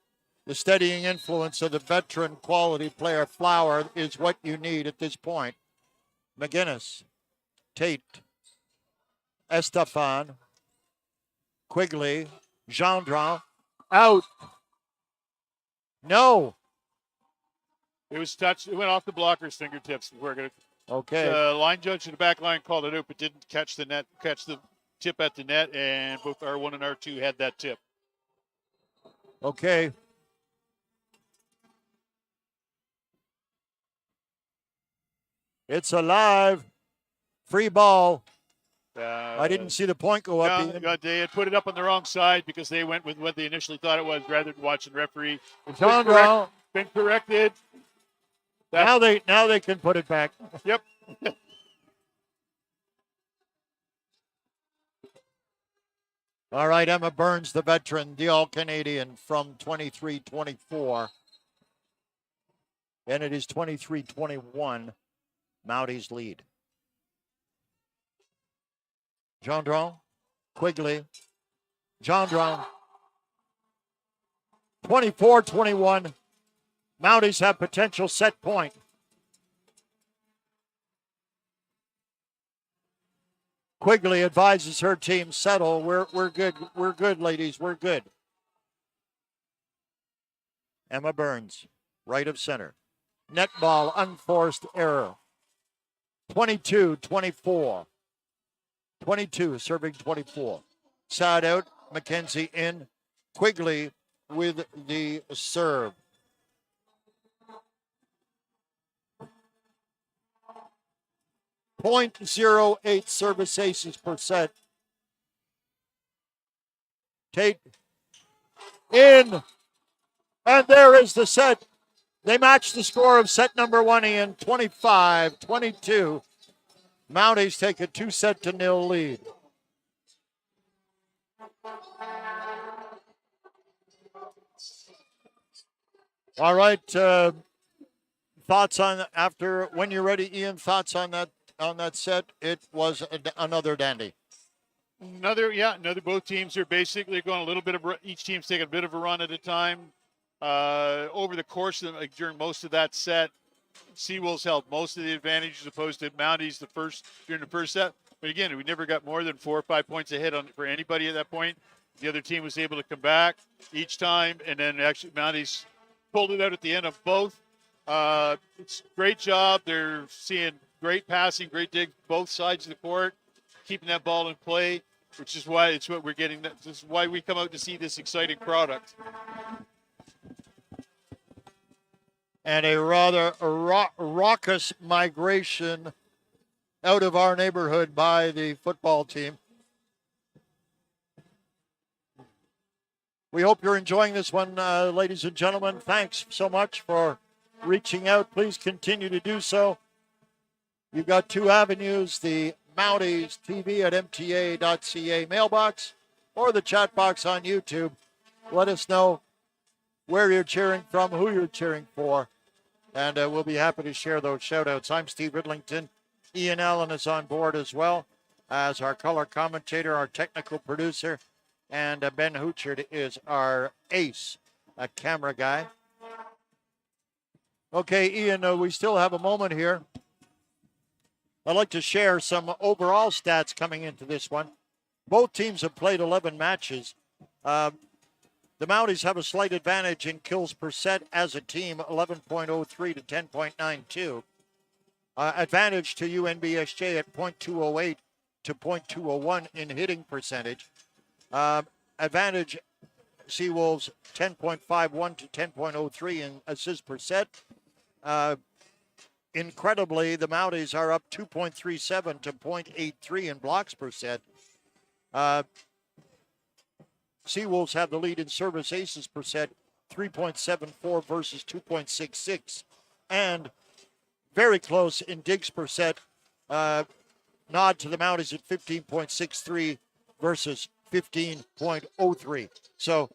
B: The steadying influence of the veteran quality player Flower is what you need at this point. McGinnis, Tate, Estefan, Quigley, Gendron, out. No.
C: It was touched. It went off the blocker's fingertips.
B: Okay.
C: The line judge in the back line called it out, but didn't catch the tip at the net, and both R1 and R2 had that tip.
B: Okay. It's alive. Free ball. I didn't see the point go up.
C: No, they had put it up on the wrong side because they went with what they initially thought it was rather than watching the referee. Been corrected.
B: Now they can put it back.
C: Yep.
B: All right, Emma Burns, the veteran, the All-Canadian from 23-24. And it is 23-21. Mounties lead. Gendron, Quigley, Gendron. 24-21. Mounties have potential set point. Quigley advises her team, settle. We're good. We're good, ladies. We're good. Emma Burns, right of center. Net ball, unforced error. 22-24. 22 serving 24. Side out, Mackenzie in. Quigley with the serve. .08 service aces per set. Tate in. And there is the set. They match the score of set number 1 in 25-22. Mounties take a 2-0 lead. All right. Thoughts on after when you're ready, Ian? Thoughts on that set? It was another dandy.
C: Another. Both teams are basically going a little bit of. Each team's taking a bit of a run at a time. Over the course of during most of that set, Seawolves held most of the advantage as opposed to Mounties during the first set. But again, we never got more than 4 or 5 points ahead for anybody at that point. The other team was able to come back each time, and then actually Mounties pulled it out at the end of both. It's a great job. They're seeing great passing, great dig, both sides of the court, keeping that ball in play, which is why it's what we're getting. This is why we come out to see this exciting product.
B: And a rather raucous migration out of our neighborhood by the football team. We hope you're enjoying this one, ladies and gentlemen. Thanks so much for reaching out. Please continue to do so. You've got 2 avenues, the Mounties TV at MTA.ca mailbox or the chat box on YouTube. Let us know where you're cheering from, who you're cheering for, and we'll be happy to share those shout-outs. I'm Steve Ridlington. Ian Allen is on board as well as our color commentator, our technical producer, and Ben Houchard is our ace, a camera guy. Okay, Ian, we still have a moment here. I'd like to share some overall stats coming into this one. Both teams have played 11 matches. The Mounties have a slight advantage in kills per set as a team, 11.03 to 10.92. Advantage to UNBSJ at .208 to .201 in hitting percentage. Advantage Seawolves 10.51 to 10.03 in assists per set. Incredibly, the Mounties are up 2.37 to .83 in blocks per set. Seawolves have the lead in service aces per set, 3.74 versus 2.66. And very close in digs per set. Nod to the Mounties at 15.63 versus 15.03. So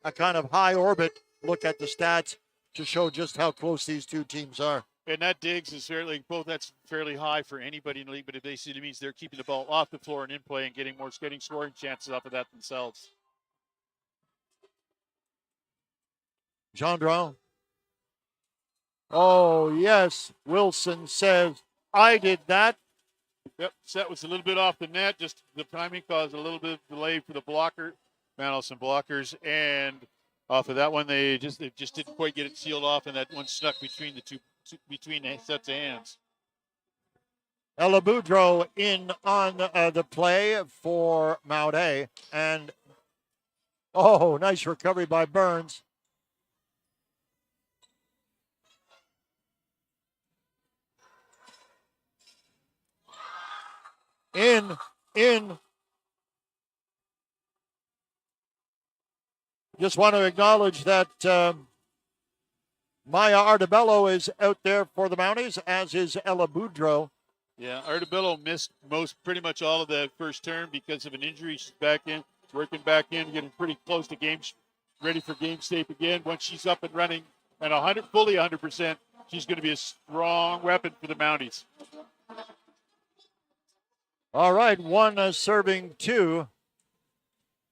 B: a kind of high orbit look at the stats to show just how close these two teams are.
C: And that digs is that's fairly high for anybody in the league, but it basically means they're keeping the ball off the floor and in play and getting scoring chances off of that themselves.
B: Gendron. Oh, yes. Wilson says, I did that.
C: Yep, set was a little bit off the net. Just the timing caused a little bit of delay for the blocker. Some blockers, and off of that one, they just didn't quite get it sealed off, and that one snuck between the sets of hands.
B: Ella Boudreau in on the play for Mount A, and nice recovery by Burns. In. Just want to acknowledge that Maya Artabello is out there for the Mounties, as is Ella Boudreau.
C: Yeah, Artabello missed pretty much all of the first term because of an injury. She's back in, working back in, getting pretty close to games, ready for game shape again. Once she's up and running and fully 100%, she's going to be a strong weapon for the Mounties.
B: All right, 1 serving 2.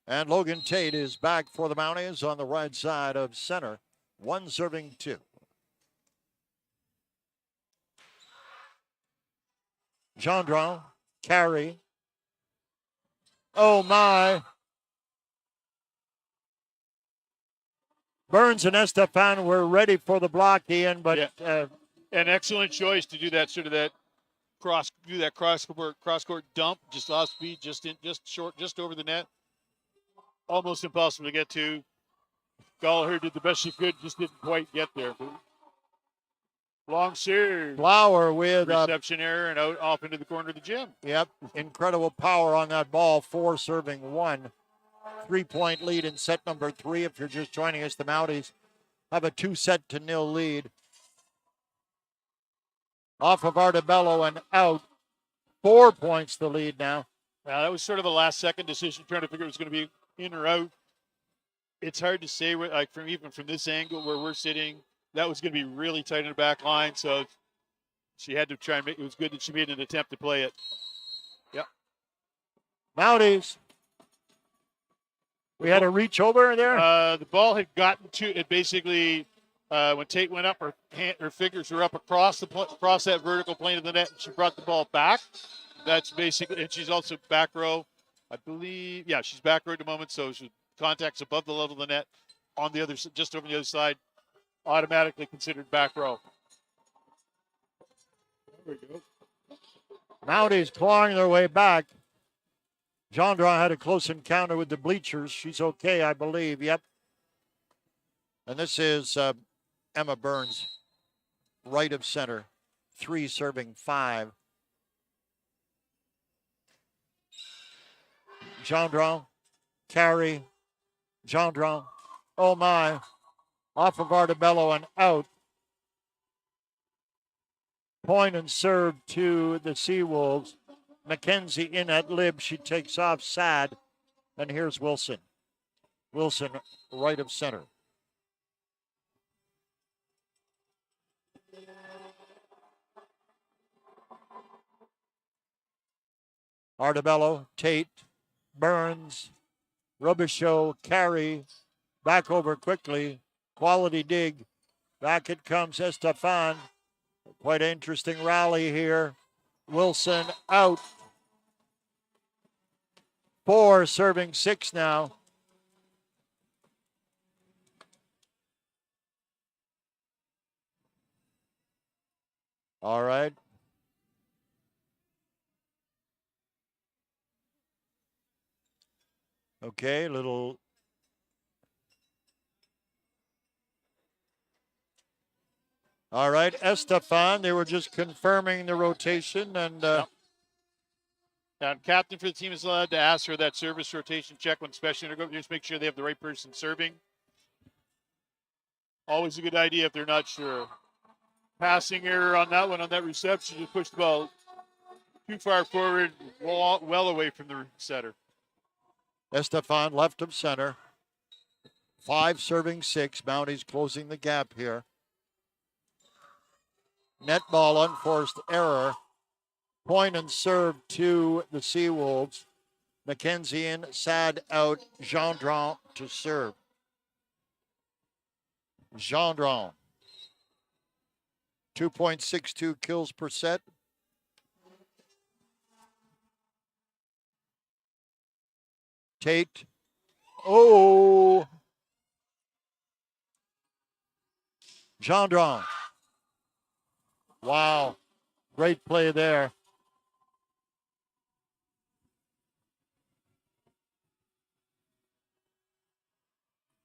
B: And Logan Tate is back for the Mounties on the right side of center. 1 serving 2. Gendron, carry. Oh, my. Burns and Estefan were ready for the block, Ian, but
C: an excellent choice to do that sort of that cross court dump, just off speed, just short, just over the net. Almost impossible to get to. Gallagher did the best she could, just didn't quite get there. Long serve.
B: Flower with
C: reception error and out off into the corner of the gym.
B: Yep, incredible power on that ball. 4 serving 1. 3-point lead in set number 3. If you're just joining us, the Mounties have a 2-0 lead. Off of Artebello and out. 4 points the lead now.
C: Now, that was sort of a last-second decision, trying to figure it was going to be in or out. It's hard to say, like even from this angle where we're sitting, that was going to be really tight in the back line. So she had to try and make it. Was good that she made an attempt to play it. Yep.
B: Mounties. We had a reach over there.
C: The ball had gotten to it basically when Tate went up. Her fingers were up across that vertical plane of the net, and she brought the ball back. That's basically, and she's also back row, I believe. Yeah, she's back row at the moment, so she contacts above the level of the net on the other, just over the other side, automatically considered back row. There we go.
B: Mounties clawing their way back. Gendron had a close encounter with the bleachers. She's okay, I believe. Yep. And this is Emma Burns, right of center. 3 serving 5. Gendron, carry. Gendron, oh my. Off of Artebello and out. Point and serve to the Seawolves. McKenzie in at lib. She takes off sad. And here's Wilson. Wilson, right of center. Artebello, Tate, Burns, Robichaud, carry. Back over quickly. Quality dig. Back it comes Estefan. Quite an interesting rally here. Wilson out. 4 serving 6 now. All right. Okay, little. All right, Estefan, they were just confirming the rotation, and
C: and captain for the team is allowed to ask for that service rotation check when especially just make sure they have the right person serving. Always a good idea if they're not sure. Passing error on that one, on that reception, just pushed the ball too far forward, well away from the setter.
B: Estefan left of center. 5 serving 6. Mounties closing the gap here. Net ball, unforced error. Point and serve to the Seawolves. McKenzie in, sad out. Gendron to serve. Gendron. 2.62 kills per set. Tate. Oh. Gendron. Wow. Great play there.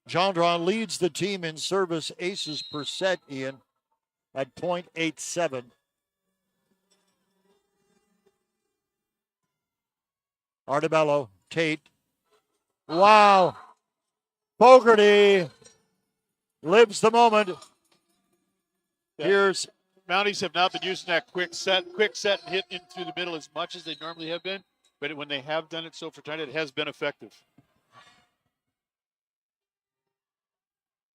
B: Gendron leads the team in service aces per set, Ian, at .87. Artebello, Tate. Wow. Fogarty lives the moment. Here's
C: Mounties have not been using that quick set and hit in through the middle as much as they normally have been, but when they have done it so for tonight, it has been effective.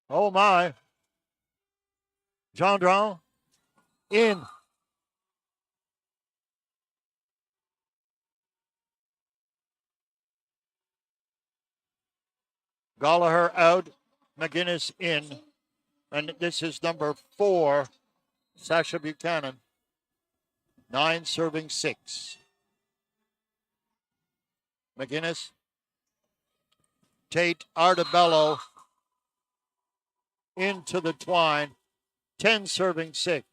B: Oh my. Gendron in. Gallagher out. McGinnis in. And this is number 4, Sasha Buchanan. 9 serving 6. McGinnis. Tate, Artebello. into the twine. 10 serving 6.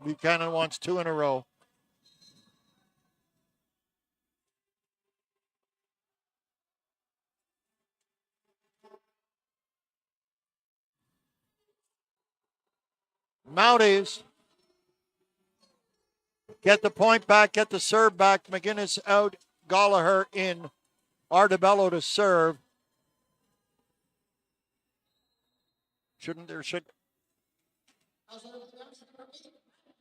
B: Buchanan wants 2 in a row. Mounties get the point back, get the serve back. McGinnis out, Gallagher in. Ardabello to serve. Should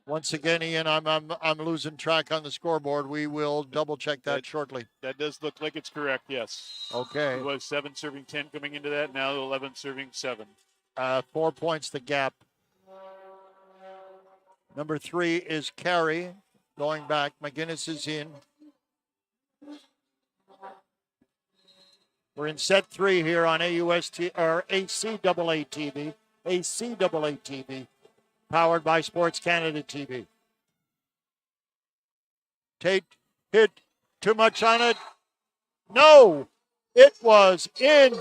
B: once again, Ian, I'm losing track on the scoreboard. We will double check that shortly.
C: That does look like it's correct, yes.
B: Okay.
C: It was 7 serving 10 coming into that, now 11 serving 7.
B: 4 points the gap. Number 3 is Carey going back. McGinnis is in. We're in set 3 here on ACAA TV. ACAA TV, powered by Sports Canada TV. Tate hit too much on it. No, it was in.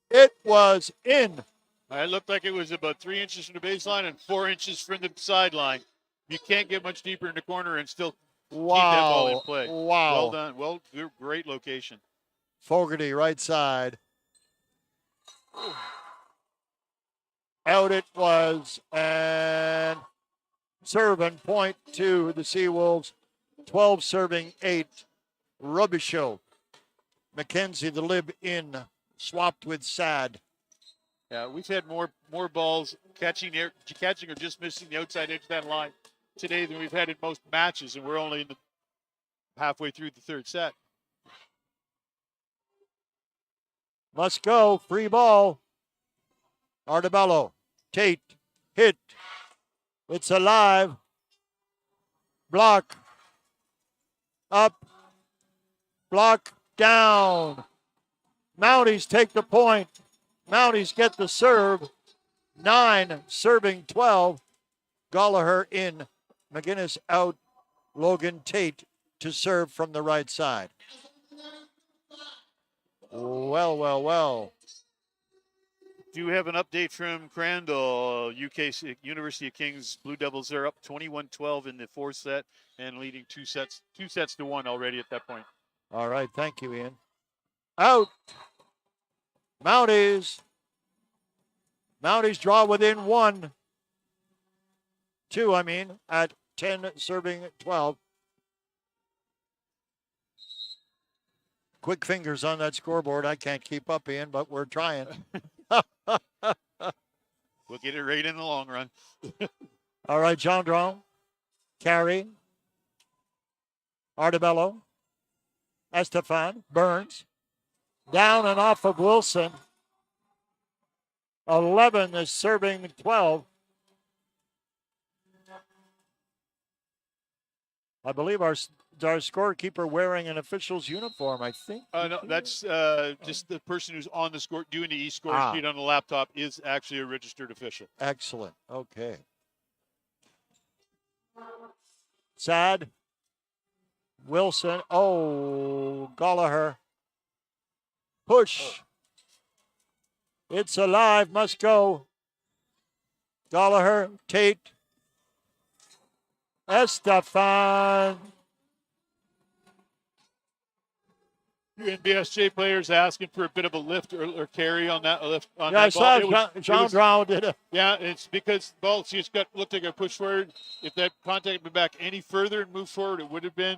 B: It was in.
C: It looked like it was about 3 inches from the baseline and 4 inches from the sideline. You can't get much deeper in the corner and still keep that ball in play.
B: Wow.
C: Well done. Well, great location.
B: Fogarty, right side. Out it was, and serving point to the Seawolves. 12 serving 8. Robichaud. McKenzie, the lib in, swapped with Sad.
C: Yeah, we've had more balls catching or just missing the outside edge of that line today than we've had in most matches, and we're only in the halfway through the third set.
B: Must go. Free ball. Ardabello. Tate. Hit. It's alive. Block. Up. Block. Down. Mounties take the point. Mounties get the serve. 9 serving 12. Gallagher in. McGinnis out. Logan Tate to serve from the right side. Well.
C: Do you have an update from Crandall? University of Kings Blue Devils are up 21-12 in the 4th set and leading 2 sets to 1 already at that point.
B: All right, thank you, Ian. Out. Mounties draw within 1. 2, at 10 serving 12. Quick fingers on that scoreboard. I can't keep up, Ian, but we're trying.
C: We'll get it right in the long run.
B: All right, Gendron. Carey. Ardabello. Estefan. Burns. Down and off of Wilson. 11 is serving 12. I believe our scorekeeper wearing an official's uniform, I think.
C: No, that's just the person who's on the score, doing the e-score sheet on the laptop is actually a registered official.
B: Excellent. Okay. Sad. Wilson. Oh, Gallagher. Push. It's alive. Must go. Gallagher. Tate. Estefan.
C: UNBSJ players asking for a bit of a lift or carry on that lift. On
B: I
C: that
B: saw
C: ball.
B: Gendron did it.
C: Yeah, it's because the ball just looked like a push forward. If that contact had been back any further and moved forward, it would have been.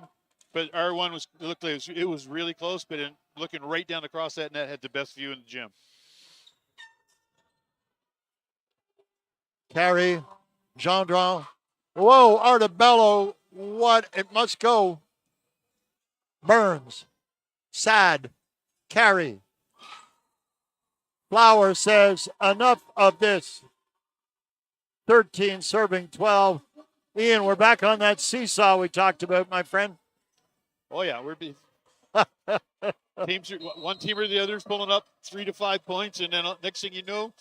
C: But R1 looked like it was really close, but looking right down across that net, had the best view in the gym.
B: Carey, Gendron. Whoa, Ardabello. What? It must go. Burns. Sad. Carey. Flower says, enough of this. 13 serving 12. Ian, we're back on that seesaw we talked about, my friend.
C: Oh, yeah. Teams are, one team or the other is pulling up 3 to 5 points, and then next thing you know,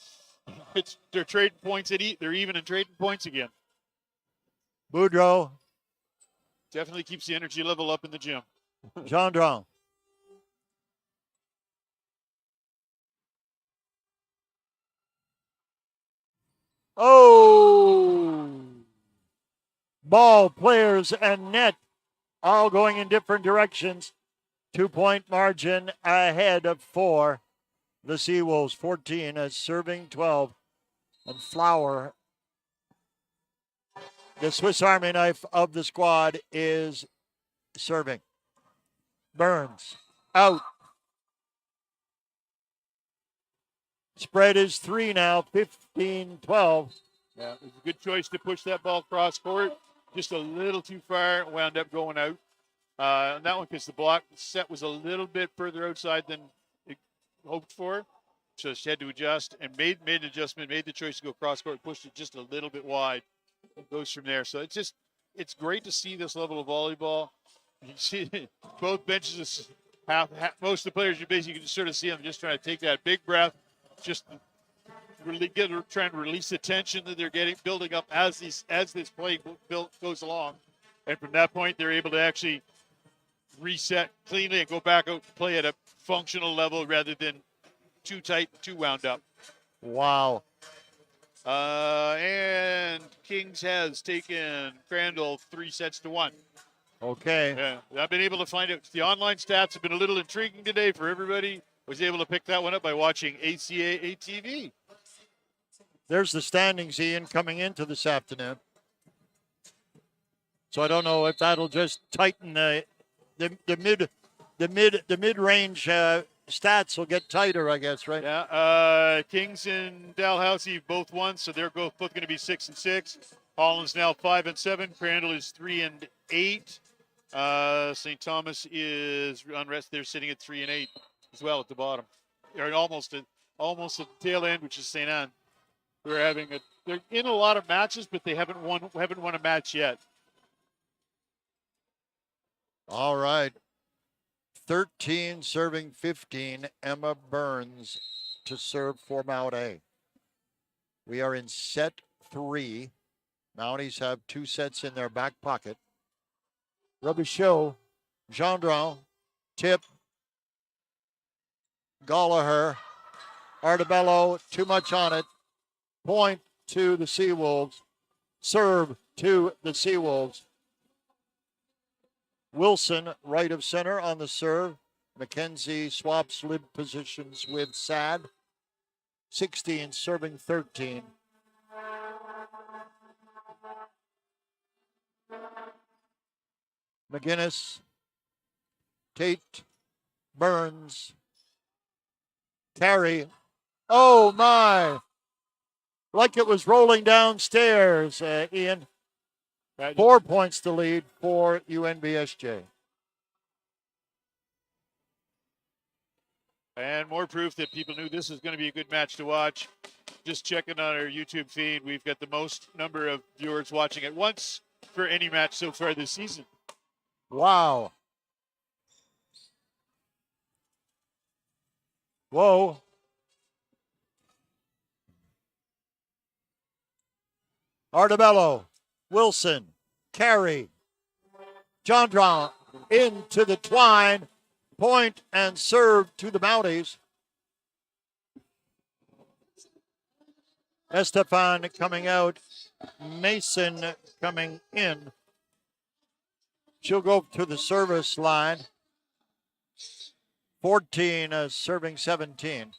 C: they're trading points they're even in trading points again.
B: Boudreau.
C: Definitely keeps the energy level up in the gym.
B: Gendron. Oh! Ball, players, and net all going in different directions. 2-point margin ahead for the Seawolves. 14 as serving 12. And Flower, the Swiss Army knife of the squad, is serving. Burns out. Spread is 3 now, 15-12.
C: Yeah, it was a good choice to push that ball cross court. Just a little too far, wound up going out. On that one, because the block set was a little bit further outside than it hoped for. So she had to adjust and made an adjustment, made the choice to go cross court, pushed it just a little bit wide. It goes from there. So it's great to see this level of volleyball. You see both benches, most of the players, you can just sort of see them just trying to take that big breath, just really trying to release the tension that they're building up as this play goes along. And from that point, they're able to actually reset cleanly and go back out and play at a functional level rather than too tight, too wound up.
B: Wow.
C: And Kings has taken Crandall 3-1.
B: Okay.
C: Yeah, I've been able to find it. The online stats have been a little intriguing today for everybody. Was able to pick that one up by watching ACAA TV.
B: There's the standings, Ian, coming into this afternoon. So I don't know if that'll just tighten the mid-range stats will get tighter, I guess, right?
C: Yeah. Kings and Dalhousie both won, so they're both going to be 6-6. Holland's now 5-7. Crandall is 3-8. St. Thomas is unrest. They're sitting at 3-8 as well at the bottom. They're almost at the tail end, which is St. Anne. They're in a lot of matches, but they haven't won a match yet.
B: All right. 13 serving 15. Emma Burns to serve for Mount A. We are in set 3. Mounties have 2 sets in their back pocket. Robichaud, Gendron, tip, Gallagher, Artebello, too much on it. Point to the Seawolves. Serve to the Seawolves. Wilson, right of center on the serve. McKenzie swaps lib positions with Sad. 16 serving 13. McGinnis, Tate, Burns, Carey. Oh my! Like it was rolling downstairs, Ian. 4 points to lead for UNBSJ.
C: And more proof that people knew this was going to be a good match to watch. Just checking on our YouTube feed, we've got the most number of viewers watching at once for any match so far this season.
B: Wow. Whoa. Artebello, Wilson, Carey, Gendron into the twine, point and serve to the Mounties. Estefan coming out, Mason coming in. She'll go to the service line. 14 serving 17.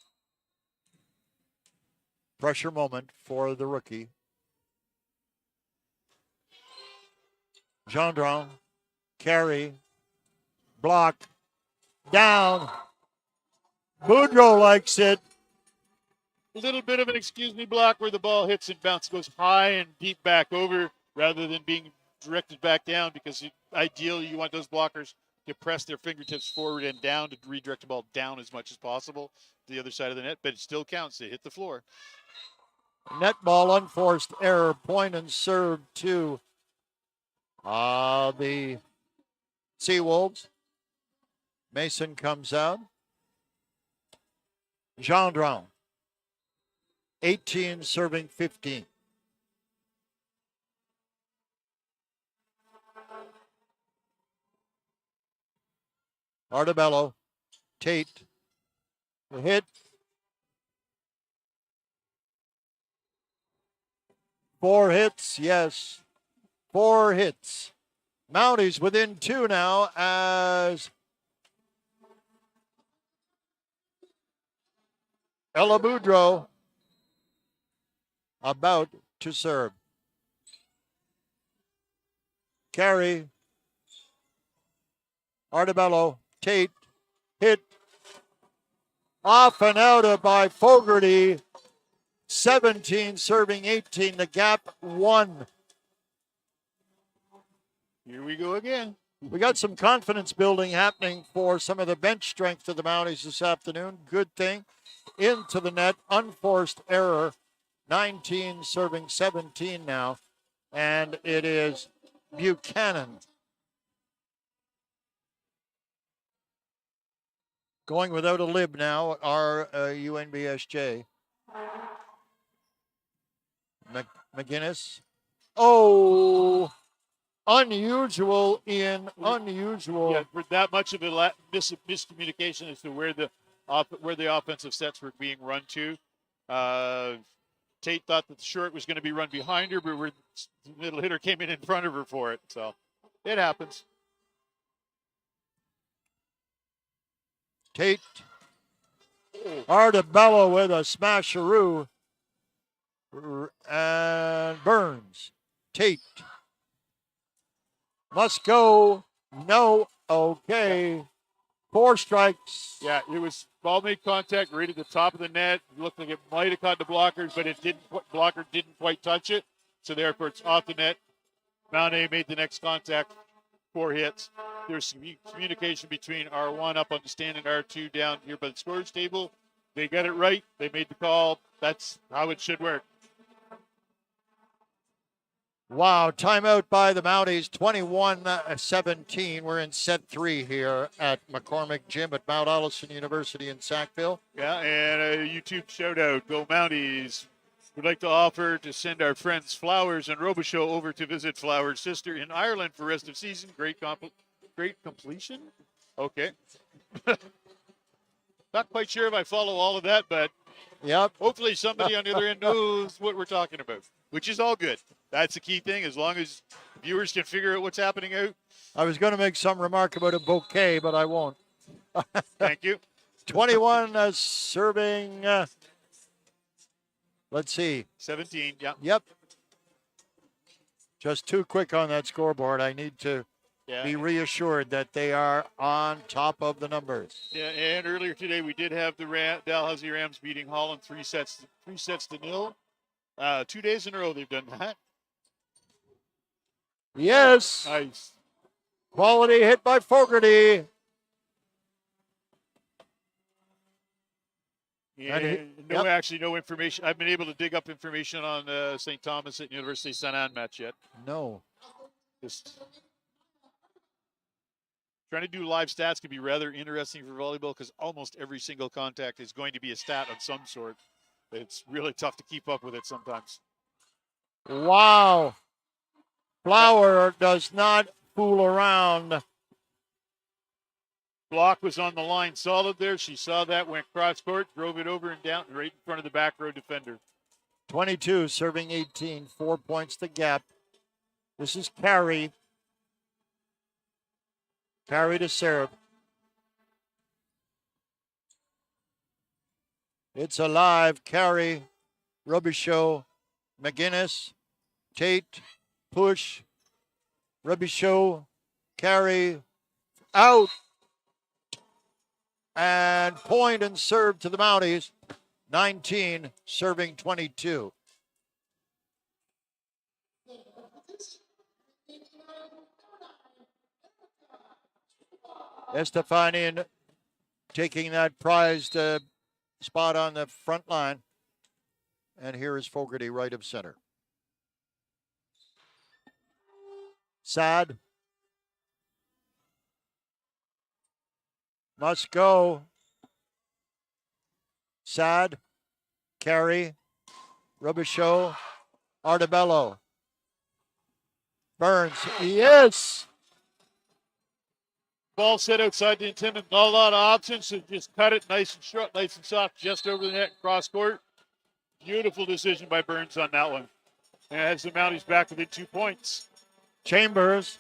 B: Pressure moment for the rookie. Gendron, Carey, block, down. Boudreau likes it.
C: A little bit of an excuse me block where the ball hits and goes high and deep back over rather than being directed back down, because ideally you want those blockers to press their fingertips forward and down to redirect the ball down as much as possible to the other side of the net, but it still counts. They hit the floor.
B: Net ball, unforced error, point and serve to the Seawolves. Mason comes out. Gendron, 18 serving 15. Artebello, Tate, the hit. 4 hits, yes. 4 hits. Mounties within 2 now as Ella Boudreau about to serve. Carey, Artibello, Tate, hit, off and out by Fogarty. 17 serving 18, the gap 1.
C: Here we go again.
B: We got some confidence building happening for some of the bench strength of the Mounties this afternoon. Good thing. Into the net, unforced error. 19 serving 17 now. And it is Buchanan going without a lib now, our UNBSJ. McGinnis. Oh, unusual.
C: Yeah, for that much of a miscommunication as to where the offensive sets were being run to. Tate thought that the short was going to be run behind her, but the middle hitter came in front of her for it. So it happens.
B: Tate. Artibello with a smasheroo. And Burns. Tate. Must go. No. Okay. 4 strikes.
C: Yeah, it was ball made contact right at the top of the net. It looked like it might have caught the blockers, but it didn't. Blocker didn't quite touch it. So therefore, it's off the net. Mount A made the next contact. 4 hits. There's some communication between R1 up on the stand and R2 down here by the scores table. They got it right. They made the call. That's how it should work.
B: Wow, timeout by the Mounties, 21-17. We're in set 3 here at McCormick Gym at Mount Allison University in Sackville.
C: Yeah, and a YouTube shout out, Go Mounties. We'd like to offer to send our friends Flowers and Robichaux over to visit Flowers' sister in Ireland for rest of season. Great completion? Okay. Not quite sure if I follow all of that, but
B: yep.
C: Hopefully somebody on the other end knows what we're talking about, which is all good. That's the key thing, as long as viewers can figure out what's happening out.
B: I was going to make some remark about a bouquet, but I won't.
C: Thank you.
B: 21 serving, let's see.
C: 17, yeah.
B: Yep. Just too quick on that scoreboard. I need to be reassured that they are on top of the numbers.
C: Yeah, and earlier today we did have the Dalhousie Rams beating Holland 3 sets to 0. 2 days in a row they've done that.
B: Yes.
C: Nice.
B: Quality hit by Fogarty.
C: Yeah, no information. I've been able to dig up information on St. Thomas at University of St. Anne match yet.
B: No.
C: Just trying to do live stats can be rather interesting for volleyball because almost every single contact is going to be a stat of some sort. It's really tough to keep up with it sometimes.
B: Wow. Flower does not fool around.
C: Block was on the line solid there. She saw that, went cross court, drove it over and down right in front of the back row defender.
B: 22 serving 18, 4 points the gap. This is Carey. Carey to serve. It's alive. Carey, Robichaux, McGinnis, Tate, push, Robichaux, Carey, out. And point and serve to the Mounties. 19 serving 22. Estefanian taking that prized spot on the front line. And here is Fogarty right of center. Sad. Must go. Sad. Carey. Robichaux. Artibello. Burns. Yes.
C: Ball set outside the intimate. Not a lot of options, so just cut it nice and short, nice and soft, just over the net, cross court. Beautiful decision by Burns on that one. And has the Mounties back within 2 points.
B: Chambers.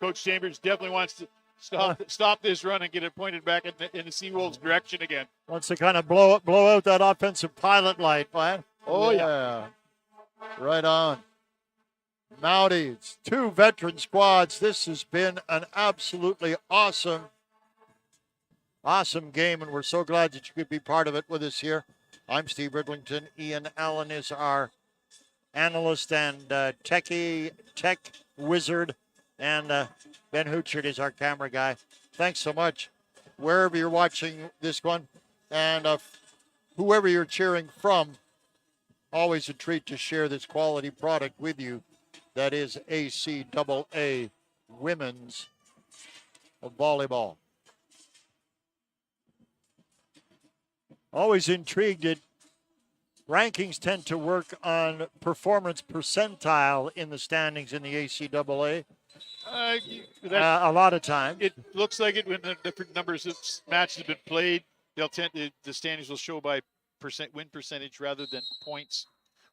C: Coach Chambers definitely wants to stop this run and get it pointed back in the Seawolves' direction again.
B: Wants to kind of blow out that offensive pilot light, man.
C: Oh, yeah.
B: Right on. Mounties, 2 veteran squads. This has been an absolutely awesome game, and we're so glad that you could be part of it with us here. I'm Steve Ridlington. Ian Allen is our analyst and tech wizard, and Ben Hootchard is our camera guy. Thanks so much, wherever you're watching this one, and whoever you're cheering from. Always a treat to share this quality product with you. That is ACAA Women's Volleyball. Always intrigued that rankings tend to work on performance percentile in the standings in the ACAA. A lot of times.
C: It looks like it when the different numbers of matches have been played. The standings will show by win percentage rather than points,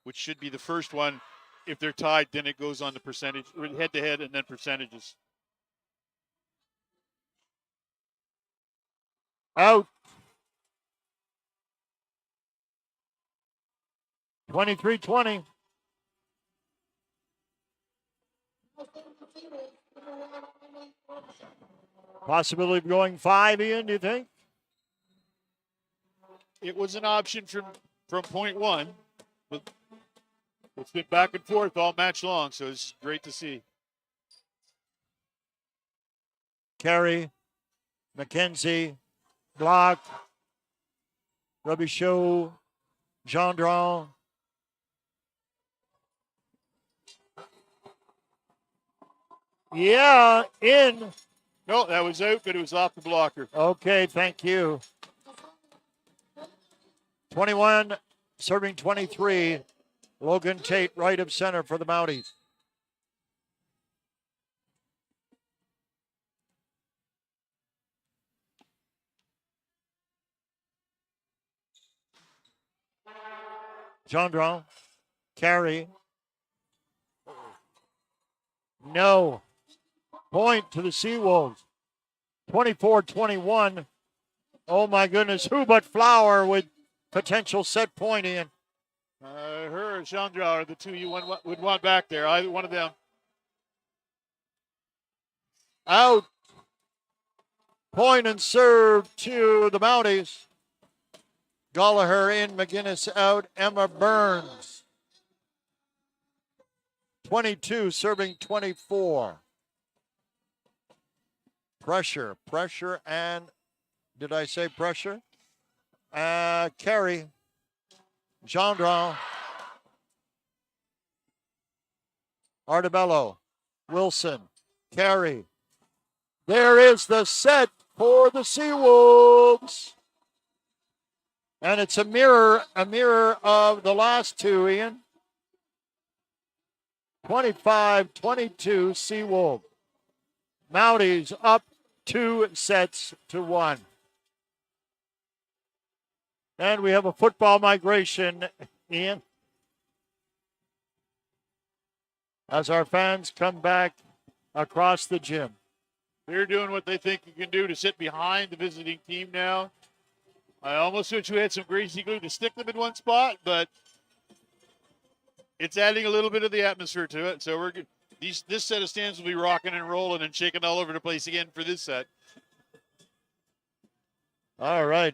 C: which should be the first one. If they're tied, then it goes on the percentage, head-to-head, and then percentages.
B: Out. 23-20. Possibility of going 5, Ian, do you think?
C: It was an option from point 1, but it's been back and forth all match long, so it's great to see.
B: Carey, McKenzie, Block, Robichaud, Gendron. Yeah, in.
C: No, that was out, but it was off the blocker.
B: Okay, thank you. 21, serving 23. Logan Tate, right of center for the Mounties. Gendron, Carey. No. Point to the Seawolves. 24-21. Oh my goodness, who but Flower with potential set point in?
C: Her or Chandra are the two you would want back there. Either one of them.
B: Out. Point and serve to the Mounties. Gallagher in, McGinnis out, Emma Burns. 22, serving 24. Pressure, and did I say pressure? Carey, Gendron, Artebello, Wilson, Carey. There is the set for the Seawolves. And it's a mirror of the last two, Ian. 25-22 Seawolves. Mounties up 2-1. And we have a football migration, Ian, as our fans come back across the gym.
C: They're doing what they think you can do to sit behind the visiting team now. I almost wish we had some greasy glue to stick them in one spot, but it's adding a little bit of the atmosphere to it. So this set of stands will be rocking and rolling and shaking all over the place again for this set.
B: All right.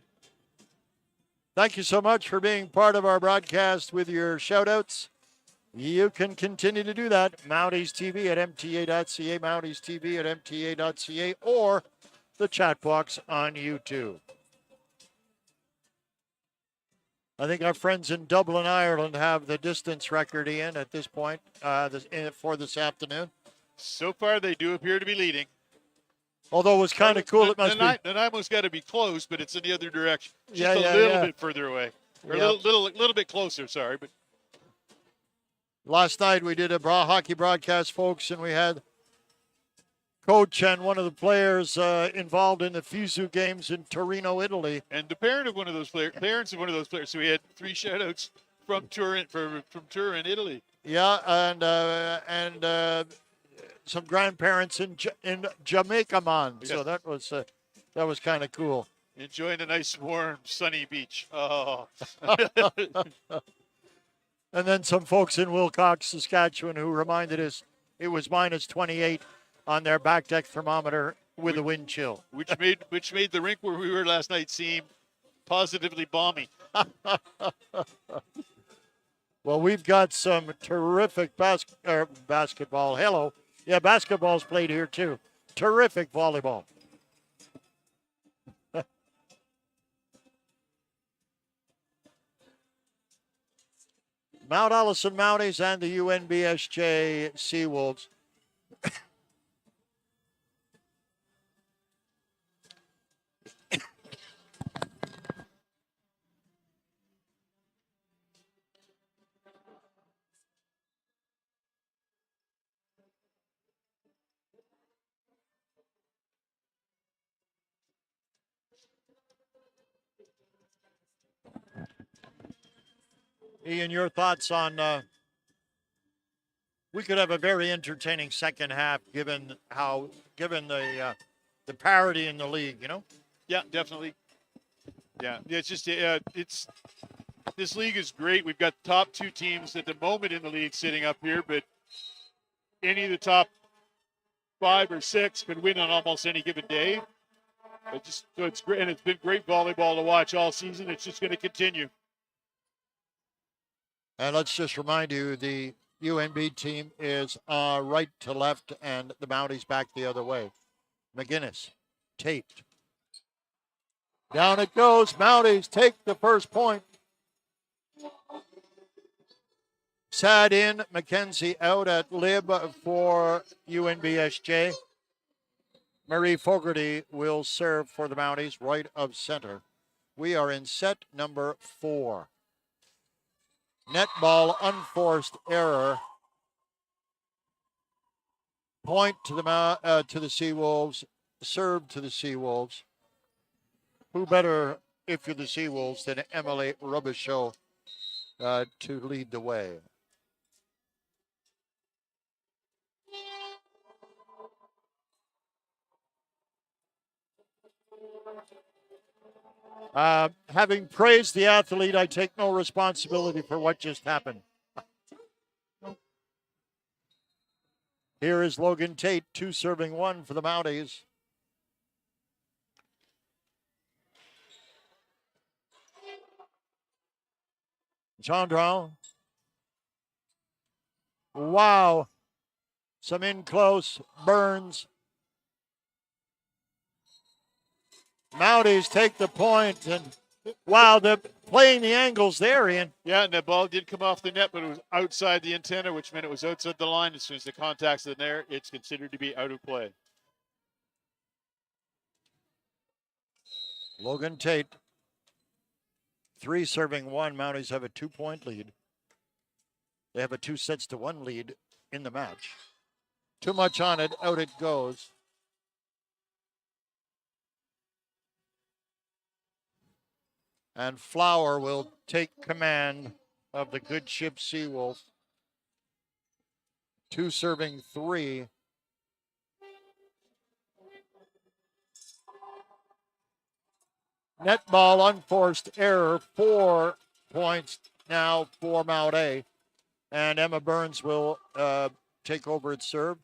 B: Thank you so much for being part of our broadcast with your shout-outs. You can continue to do that. Mounties TV at MTA.ca, Mounties TV at MTA.ca, or the chat box on YouTube. I think our friends in Dublin, Ireland have the distance record, Ian, at this point for this afternoon.
C: So far, they do appear to be leading.
B: Although it was kind of cool, it must be.
C: Nanaimo's got to be close, but it's in the other direction. Just
B: a
C: little bit further away. Or a little bit closer, sorry. But
B: last night we did a hockey broadcast, folks, and we had coach and one of the players involved in the FISU games in Torino, Italy.
C: And the parents of one of those players. So we had 3 shout-outs from Turin, Italy.
B: Yeah, and some grandparents in Jamaica, man.
C: Yes.
B: So that was kind of cool.
C: Enjoying a nice, warm, sunny beach. Oh.
B: And then some folks in Wilcox, Saskatchewan, who reminded us it was minus 28 on their back deck thermometer with a wind chill.
C: Which made the rink where we were last night seem positively balmy.
B: Well, we've got some terrific basketball. Hello. Yeah, basketball's played here too. Terrific volleyball. Mount Allison Mounties and the UNBSJ Seawolves. Ian, your thoughts on we could have a very entertaining second half given the parity in the league, you know?
C: Yeah, definitely. Yeah, it's just this league is great. We've got top two teams at the moment in the league sitting up here, but any of the top 5 or 6 could win on almost any given day. So it's great, and it's been great volleyball to watch all season. It's just going to continue.
B: And let's just remind you, the UNB team is right to left, and the Mounties back the other way. McGinnis, Tate. Down it goes. Mounties take the first point. Sad in, Mackenzie out at lib for UNBSJ. Marie Fogarty will serve for the Mounties, right of center. We are in set number 4. Netball, unforced error. Point to the Seawolves. Serve to the Seawolves. Who better, if you're the Seawolves, than Emily Robichaud to lead the way? Having praised the athlete, I take no responsibility for what just happened. Here is Logan Tate, 2 serving 1 for the Mounties. Chandra. Wow. Some in close. Burns. Mounties take the point, and wow, they're playing the angles there, Ian.
C: Yeah, and the ball did come off the net, but it was outside the antenna, which meant it was outside the line. As soon as the contact's in there, it's considered to be out of play.
B: Logan Tate, 3 serving 1. Mounties have a 2-point lead. They have a 2-1 lead in the match. Too much on it, out it goes. And Flower will take command of the good ship Seawolf. 2 serving 3. Netball, unforced error, 4 points now for Mount A. And Emma Burns will take over at serve.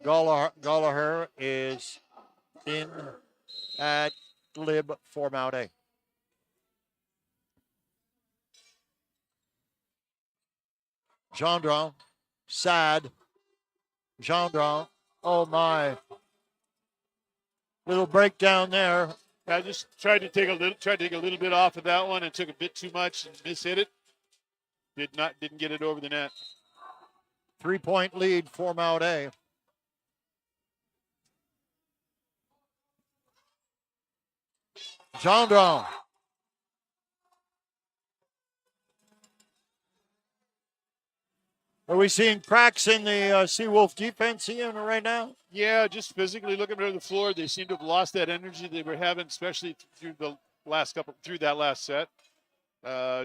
B: Gallagher is in at lib for Mount A. Gendron, sad. Gendron, oh my. Little breakdown there.
C: I just tried to take a little bit off of that one and took a bit too much and mishit it. Didn't get it over the net.
B: 3-point lead for Mount A. Gendron. Are we seeing cracks in the Seawolf defense, Ian, right now?
C: Yeah, just physically looking at the floor, they seem to have lost that energy they were having, especially through that last set.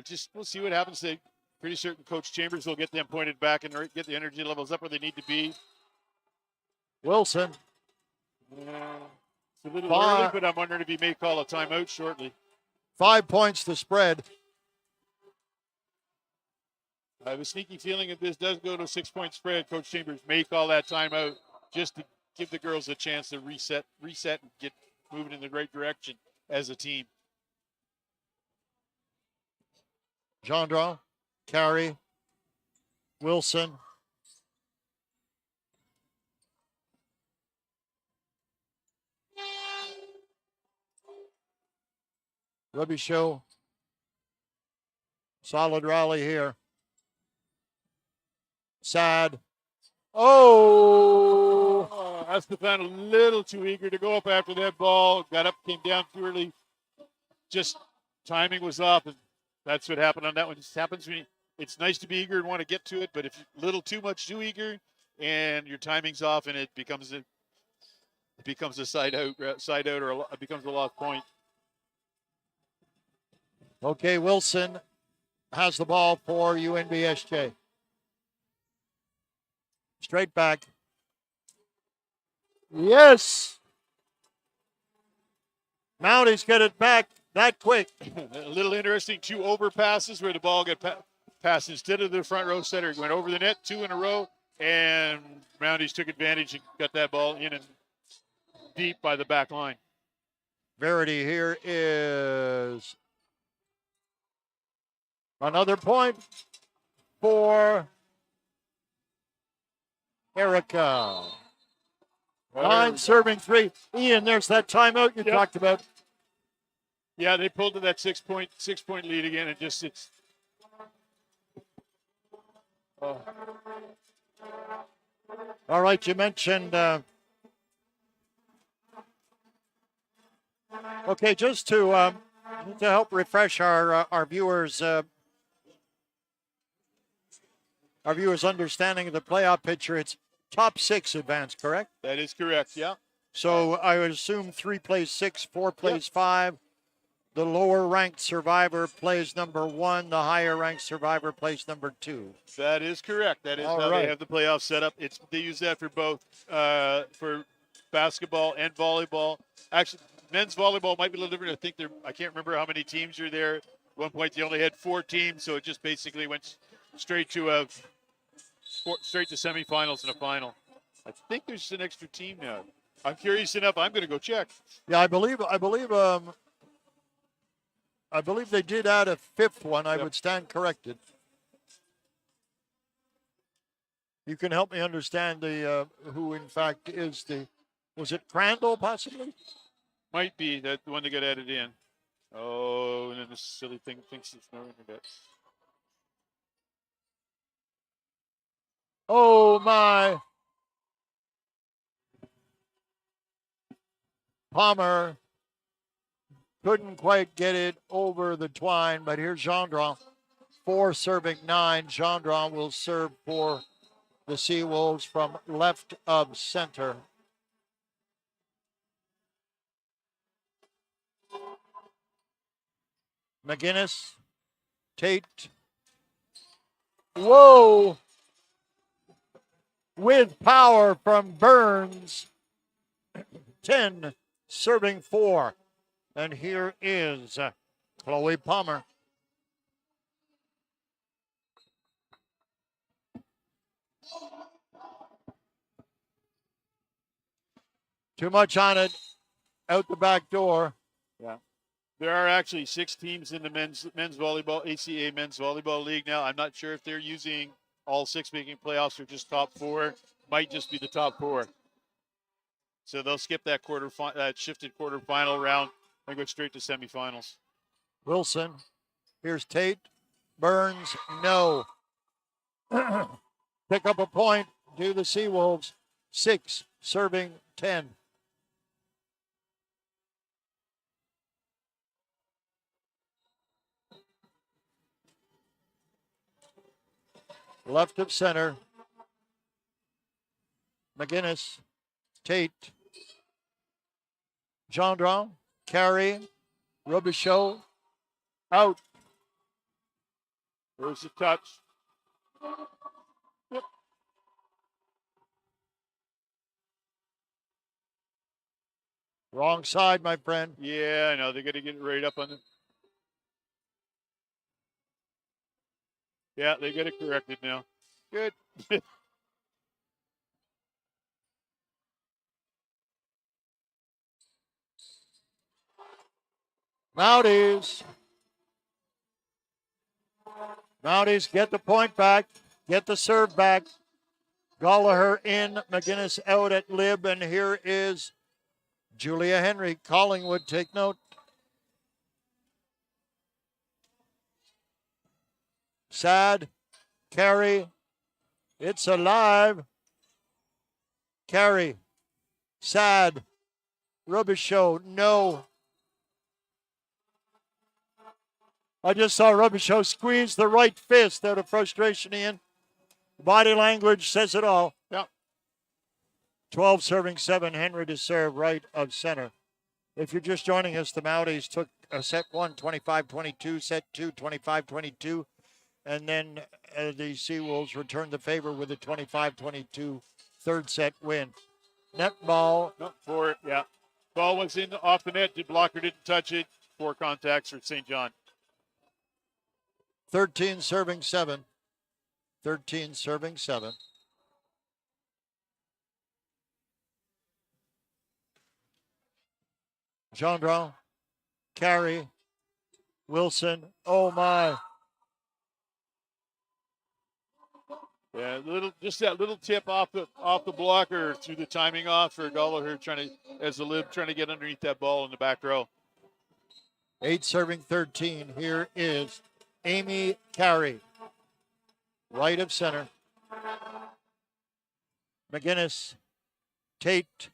C: Just we'll see what happens. pretty certain Coach Chambers will get them pointed back and get the energy levels up where they need to be.
B: Wilson.
C: It's a little early, but I'm wondering if he may call a timeout shortly.
B: 5 points to spread.
C: I have a sneaky feeling if this does go to a 6-point spread, Coach Chambers may call that timeout just to give the girls a chance to reset and get moving in the right direction as a team.
B: Gendron, Carey, Wilson. Robichaud. Solid rally here. Sad. Oh!
C: Estefan a little too eager to go up after that ball. Got up, came down too early. Just timing was off, and that's what happened on that one. It just happens when it's nice to be eager and want to get to it, but if you're a little too much too eager and your timing's off, and it becomes a side out, or it becomes a lost point.
B: Okay, Wilson has the ball for UNBSJ. Straight back. Yes. Mounties get it back that quick.
C: A little interesting, 2 overpasses where the ball got passed instead of the front row setter. It went over the net 2 in a row, and Mounties took advantage and got that ball in and deep by the back line.
B: Verity here is another point for Erica. 9 serving 3. Ian, there's that timeout you talked about.
C: Yeah, they pulled to that 6-point lead again, and just it's.
B: All right, you mentioned. Okay, just to help refresh our viewers. Our viewers' understanding of the playoff picture, it's top 6 advance, correct?
C: That is correct, yeah.
B: So I would assume 3 plays 6, 4 plays 5. The lower ranked survivor plays number 1. The higher ranked survivor plays number 2.
C: That is correct. That is how they have the playoff set up. They use that for both for basketball and volleyball. Actually, men's volleyball might be a little different. I can't remember how many teams are there. At one point, they only had 4 teams, so it just basically went straight to semifinals and a final. I think there's an extra team now. I'm curious enough. I'm going to go check.
B: Yeah, I believe they did add a 5th one. I would stand corrected. You can help me understand who in fact is was it Crandall possibly?
C: Might be the one that got added in. Oh, and then this silly thing thinks it's no internet.
B: Oh my. Palmer couldn't quite get it over the twine, but here's Gendron. 4 serving 9. Gendron will serve for the Seawolves from left of center. McGinnis, Tate. Whoa! With power from Burns. 10 serving 4. And here is Chloe Palmer. Too much on it. Out the back door.
C: Yeah. There are actually 6 teams in the men's volleyball, ACAA men's volleyball league now. I'm not sure if they're using all 6 making playoffs or just top 4. Might just be the top 4. So they'll skip that shifted quarterfinal round and go straight to semifinals.
B: Wilson. Here's Tate. Burns, no. Pick up a point to the Seawolves. 6 serving 10. Left of center. McGinnis. Tate. Gendron. Carey. Robichaud. Out.
C: There's the touch. Yep.
B: Wrong side, my friend.
C: Yeah, I know. They're going to get it right up on the. Yeah, they get it corrected now. Good.
B: Mounties get the point back, get the serve back. Gallagher in, McGinnis out at lib, and here is Julia Henry. Collingwood, take note. Sad, carry, it's alive. Carry, Sad, Robichaud, no. I just saw Robichaud squeeze the right fist out of frustration, Ian. Body language says it all.
C: Yep.
B: 12 serving 7, Henry to serve right of center. If you're just joining us, the Mounties took set 1, 25-22, set 2, 25-22, and then the Seawolves returned the favor with a 25-22 third set win. Net ball.
C: No, for it, yeah. Ball was in off the net. The blocker didn't touch it. 4 contacts for St. John.
B: 13 serving 7. 13 serving 7. Gendron, carry, Wilson, oh my.
C: Yeah, just that little tip off the blocker through the timing off for Gallagher trying to get underneath that ball in the back row.
B: 8 serving 13. Here is Amy Carey, right of center. McGinnis, Tate,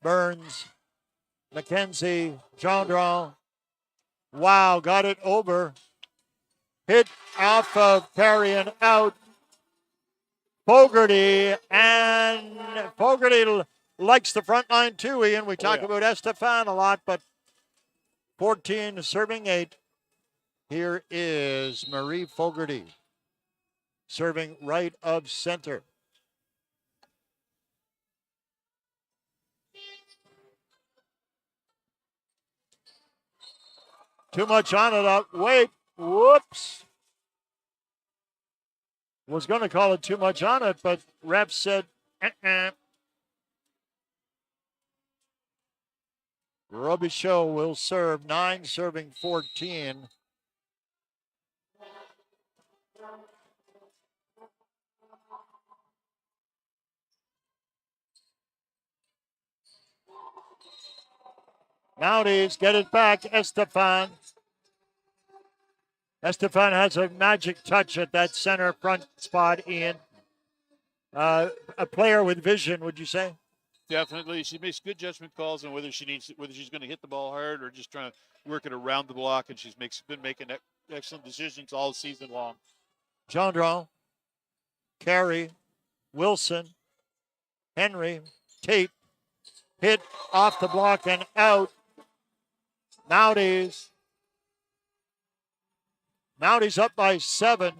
B: Burns, McKenzie, Gendron. Wow, got it over. Hit off of Carey and out. Fogarty, and Fogarty likes the front line too, Ian. We talk about Estefan a lot, but 14 serving 8. Here is Marie Fogarty serving right of center. Too much on it. Wait. Whoops. Was going to call it too much on it, but ref said, Robichaud will serve 9 serving 14. Mounties get it back. Estefan. Estefan has a magic touch at that center front spot, Ian. A player with vision, would you say?
C: Definitely. She makes good judgment calls on whether she's going to hit the ball hard or just trying to work it around the block, and she's been making excellent decisions all season long.
B: Gendron, Carey, Wilson, Henry, Tate, hit off the block and out. Mounties up by 7.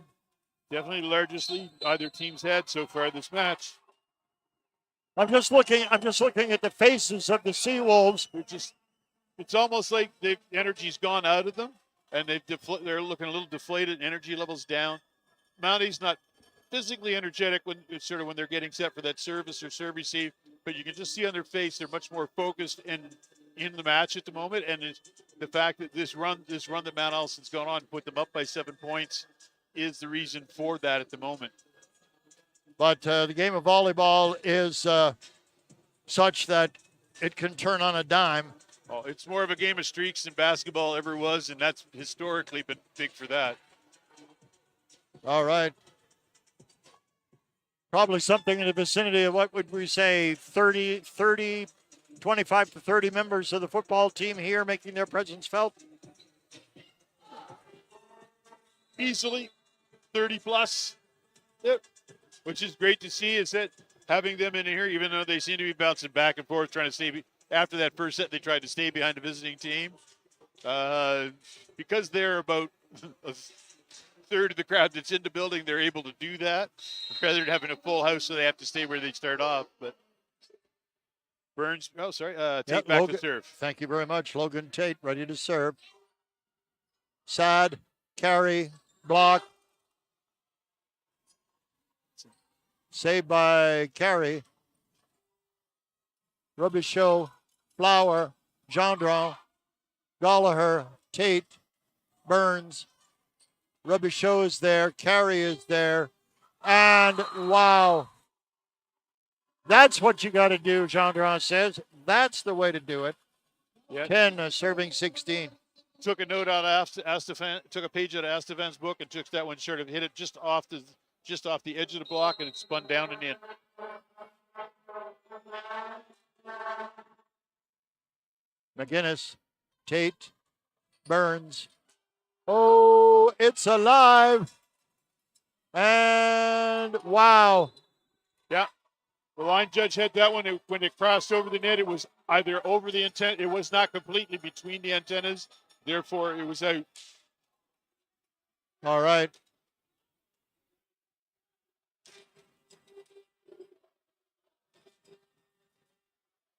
C: Definitely the largest lead either team's had so far this match.
B: I'm just looking at the faces of the Seawolves.
C: It's almost like the energy's gone out of them, and they're looking a little deflated. Energy levels down. Mounties not physically energetic when they're getting set for that service or serve receive, but you can just see on their face they're much more focused in the match at the moment, and the fact that this run that Mount Allison's gone on put them up by 7 points is the reason for that at the moment.
B: But the game of volleyball is such that it can turn on a dime.
C: Oh, it's more of a game of streaks than basketball ever was, and that's historically been big for that.
B: All right. Probably something in the vicinity of, what would we say, 25 to 30 members of the football team here making their presence felt?
C: Easily 30 plus. Yep. Which is great to see, is that having them in here, even though they seem to be bouncing back and forth, trying to stay. After that first set, they tried to stay behind the visiting team. Because they're about third of the crowd that's in the building, they're able to do that rather than having a full house, so they have to stay where they start off. But Burns, Tate back to serve.
B: Thank you very much. Logan Tate ready to serve. Sad, carry, block. Saved by Carey. Robichaud, Flower, Gendron, Gallagher, Tate, Burns. Robichaud is there. Carey is there. And wow. That's what you got to do, Gendron says. That's the way to do it.
C: Yeah.
B: 10 serving 16.
C: Took a note out of Astafan, took a page out of Astafan's book and took that one short of hit it just off the edge of the block, and it spun down and in.
B: McGinnis, Tate, Burns. Oh, it's alive. And wow.
C: Yeah. The line judge had that one. When it crossed over the net, it was either over the antenna. It was not completely between the antennas. Therefore, it was out.
B: All right.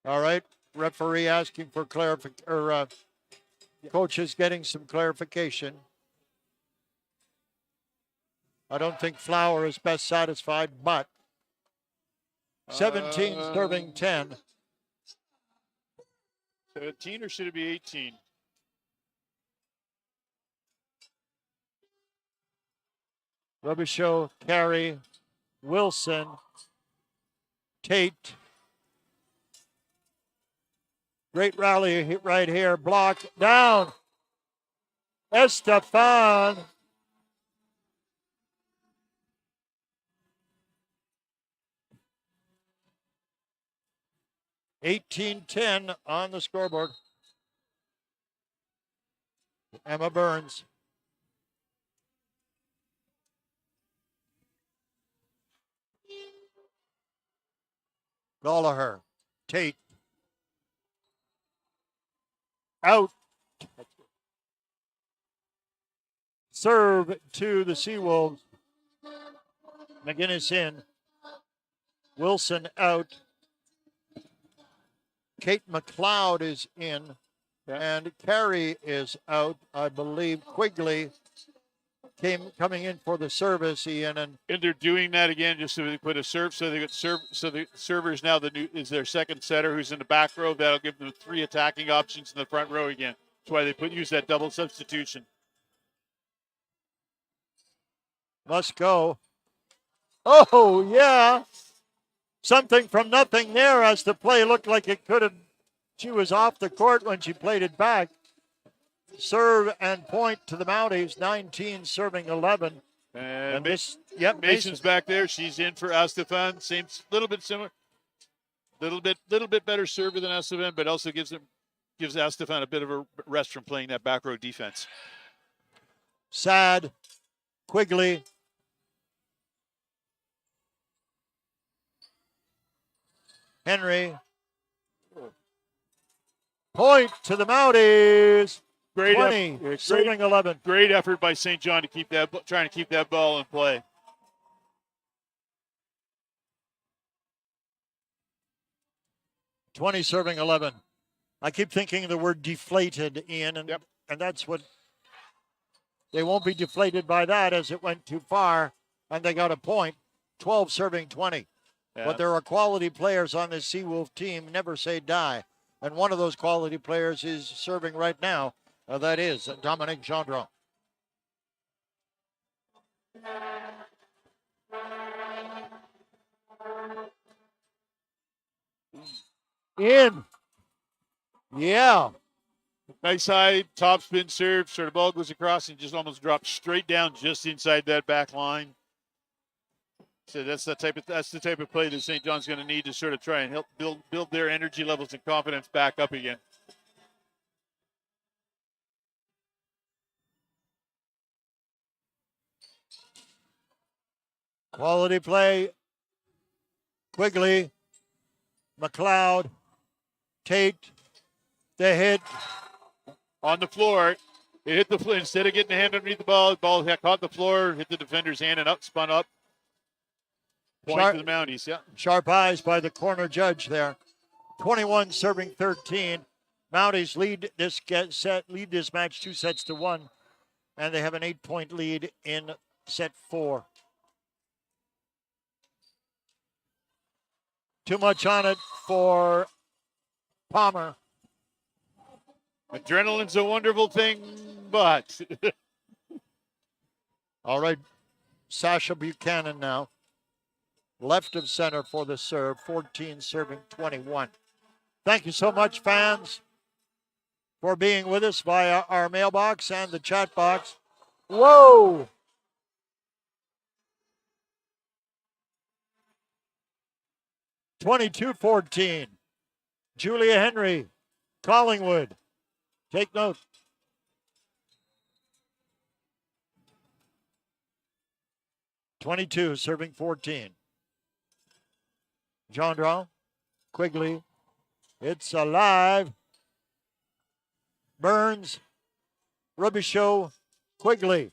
B: All right. Referee asking for clarification, coach is getting some clarification. I don't think Flower is best satisfied, but 17 serving 10.
C: 17 or should it be 18?
B: Robichaud, Carey, Wilson, Tate. Great rally right here. Block down. Estefan. $18-10 on the scoreboard. Emma Burns. Gallagher. Tate. Out. Serve to the Seawolves. McGinnis in. Wilson out. Kate McLeod is in. And Carey is out. I believe Quigley coming in for the service, Ian. And
C: they're doing that again just so they put a serve. So they got serve. So the server is now is their second setter who's in the back row. That'll give them 3 attacking options in the front row again. That's why they use that double substitution.
B: Must go. Oh, yeah. Something from nothing there as the play looked like it could have. She was off the court when she played it back. Serve and point to the Mounties. 19 serving 11.
C: And
B: this,
C: Mason's back there. She's in for Estefan. Same, little bit similar. Little bit better server than Estefan, but also gives Estefan a bit of a rest from playing that back row defense.
B: Sad, Quigley. Henry. Point to the Mounties.
C: Great
B: 20, serving 11.
C: Great effort by St. John to trying to keep that ball in play.
B: (20) serving 11. I keep thinking of the word deflated, Ian, and that's what they won't be deflated by that as it went too far, and they got a point. 12 serving 20. Yeah. But there are quality players on this Seawolf team. Never say die. And one of those quality players is serving right now. That is Dominic Gendron. In. Yeah.
C: Nice high top spin serve. Sort of ball goes across and just almost drops straight down just inside that back line. So that's the type of play that St. John's going to need to sort of try and help build their energy levels and confidence back up again.
B: Quality play. Quigley, McLeod, Tate, the hit.
C: On the floor. It hit the floor. Instead of getting the hand underneath the ball caught the floor, hit the defender's hand, and up, spun up. Point to the Mounties, yeah.
B: Sharp eyes by the corner judge there. 21 serving 13. Mounties lead this match 2-1, and they have an 8-point lead in set 4. Too much on it for Palmer.
C: Adrenaline's a wonderful thing, but.
B: All right, Sasha Buchanan now. Left of center for the serve, 14 serving 21. Thank you so much, fans, for being with us via our mailbox and the chat box. Whoa! (22-14). Julia Henry, Collingwood. Take note. (22 serving 14). Gendron, Quigley. It's alive. Burns, Robichaud, Quigley.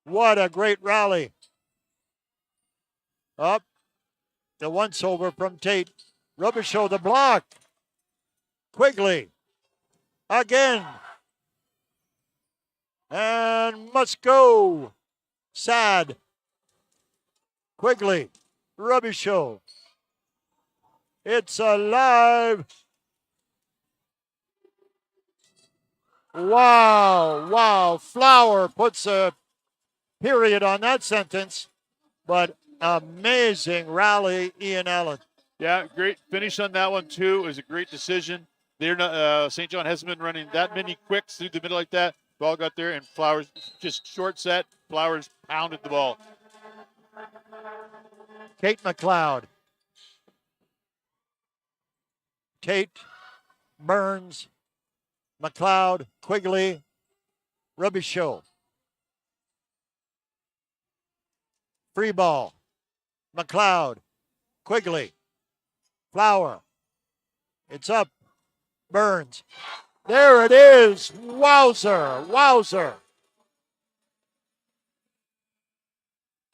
B: What a great rally. Up. The once over from Tate. Robichaud, the block. Quigley. Again. And must go. Sad. Quigley. Robichaud. It's alive. Wow. Flower puts a period on that sentence, but amazing rally, Ian Allen.
C: Yeah, great finish on that one, too. It was a great decision. They're not, St. John hasn't been running that many quicks through the middle like that. Ball got there, and Flowers just short set. Flowers pounded the ball.
B: Kate McLeod. Tate, Burns, McLeod, Quigley, Robichaud. Free ball. McLeod, Quigley, Flower. It's up. Burns. There it is. Wowzer.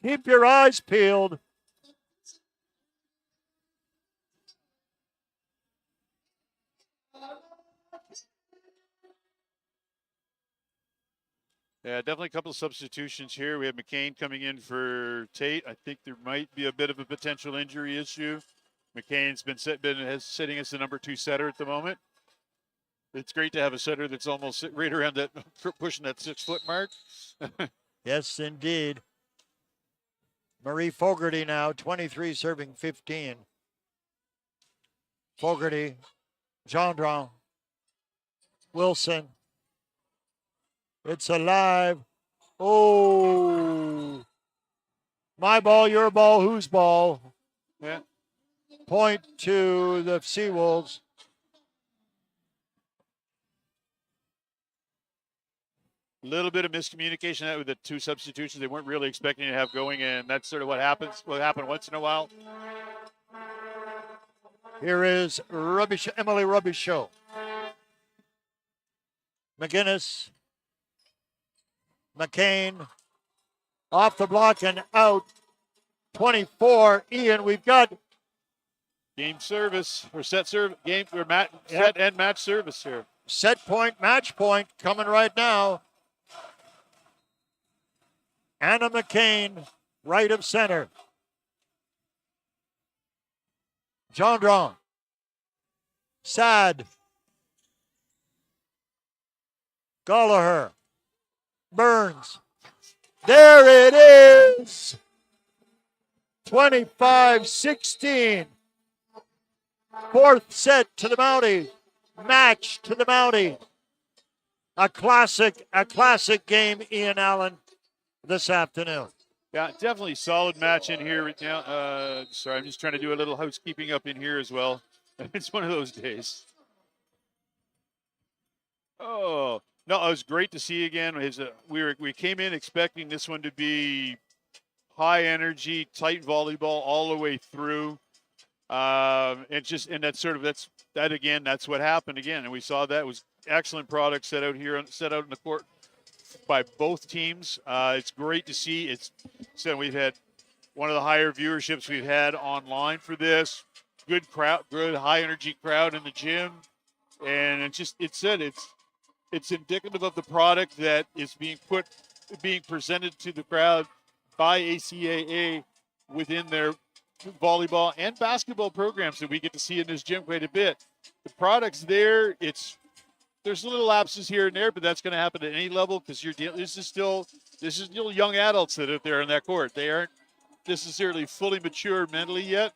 B: Keep your eyes peeled.
C: Yeah, definitely a couple of substitutions here. We have McCain coming in for Tate. I think there might be a bit of a potential injury issue. McCain's been sitting as the number 2 setter at the moment. It's great to have a setter that's almost right around that, pushing that 6-foot mark.
B: Yes, indeed. Marie Fogarty now, 23 serving 15. Fogarty, Gendron, Wilson. It's alive. Oh. My ball, your ball, whose ball?
C: Yeah.
B: Point to the Seawolves.
C: A little bit of miscommunication with the 2 substitutions they weren't really expecting to have going, and that's sort of what happens. Will happen once in a while.
B: Here is Emily Robichaud. McGinnis. McCain. Off the block and out. 24. Ian, we've got
C: game service or set serve game or set and match service here.
B: Set point, match point coming right now. Anna McCain, right of center. Gendron. Sad. Gallagher. Burns. There it is. 25-16. Fourth set to the Mounties. Match to the Mounties. A classic game, Ian Allen, this afternoon.
C: Yeah, definitely solid match in here right now. Sorry, I'm just trying to do a little housekeeping up in here as well. It's one of those days. Oh, no, it was great to see again. We came in expecting this one to be high energy, tight volleyball all the way through. That's what happened again. And we saw that. It was excellent product set out in the court by both teams. It's great to see. We've had one of the higher viewerships we've had online for this. Good crowd, good high energy crowd in the gym, and it's indicative of the product that is being presented to the crowd by ACAA within their volleyball and basketball programs that we get to see in this gym quite a bit. The product's there. There's little lapses here and there, but that's going to happen at any level because this is still young adults that are there in that court. They aren't necessarily fully mature mentally yet,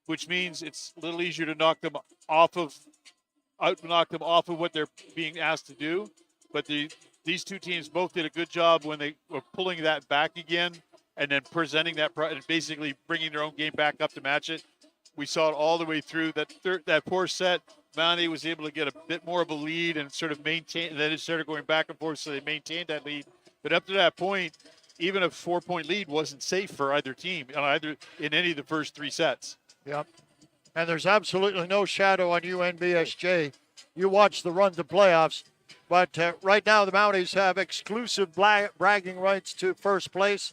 C: which means it's a little easier to knock them off of what they're being asked to do. But these two teams both did a good job when they were pulling that back again and then presenting that and basically bringing their own game back up to match it. We saw it all the way through that fourth set. Mountie was able to get a bit more of a lead and sort of maintain, and then it started going back and forth, so they maintained that lead. But up to that point, even a 4-point lead wasn't safe for either team, in any of the first three sets.
B: Yep. And there's absolutely no shadow on UNBSJ. You watch the run to playoffs, but right now the Mounties have exclusive bragging rights to first place.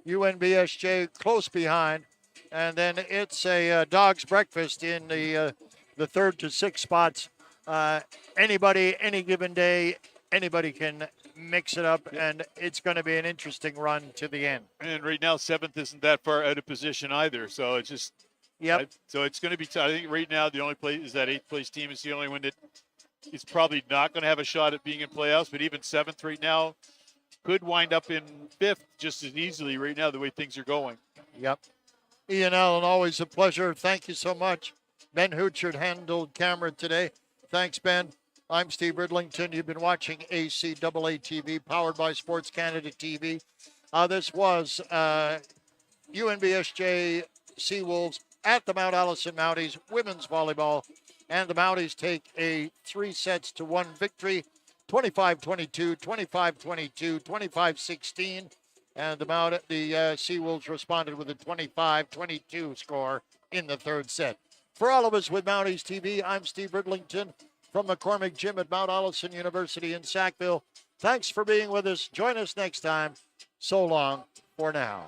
B: UNBSJ close behind, and then it's a dog's breakfast in the 3rd to 6th spots. Anybody, any given day, anybody can mix it up, and it's going to be an interesting run to the end.
C: And right now, 7th isn't that far out of position either, so it's just so it's going to be tough. I think right now the only place is that 8th place team is the only one that is probably not going to have a shot at being in playoffs, but even 7th right now could wind up in 5th just as easily right now the way things are going.
B: Yep. Ian Allen, always a pleasure. Thank you so much. Ben Hoochard handled camera today. Thanks, Ben. I'm Steve Ridlington. You've been watching ACAA TV, powered by Sports Canada TV. This was UNBSJ Seawolves at the Mount Allison Mounties women's volleyball, and the Mounties take a 3-1 victory, 25-22, 25-22, 25-16, and the Seawolves responded with a 25-22 score in the 3rd set. For all of us with Mounties TV, I'm Steve Ridlington from McCormick Gym at Mount Allison University in Sackville. Thanks for being with us. Join us next time. So long for now.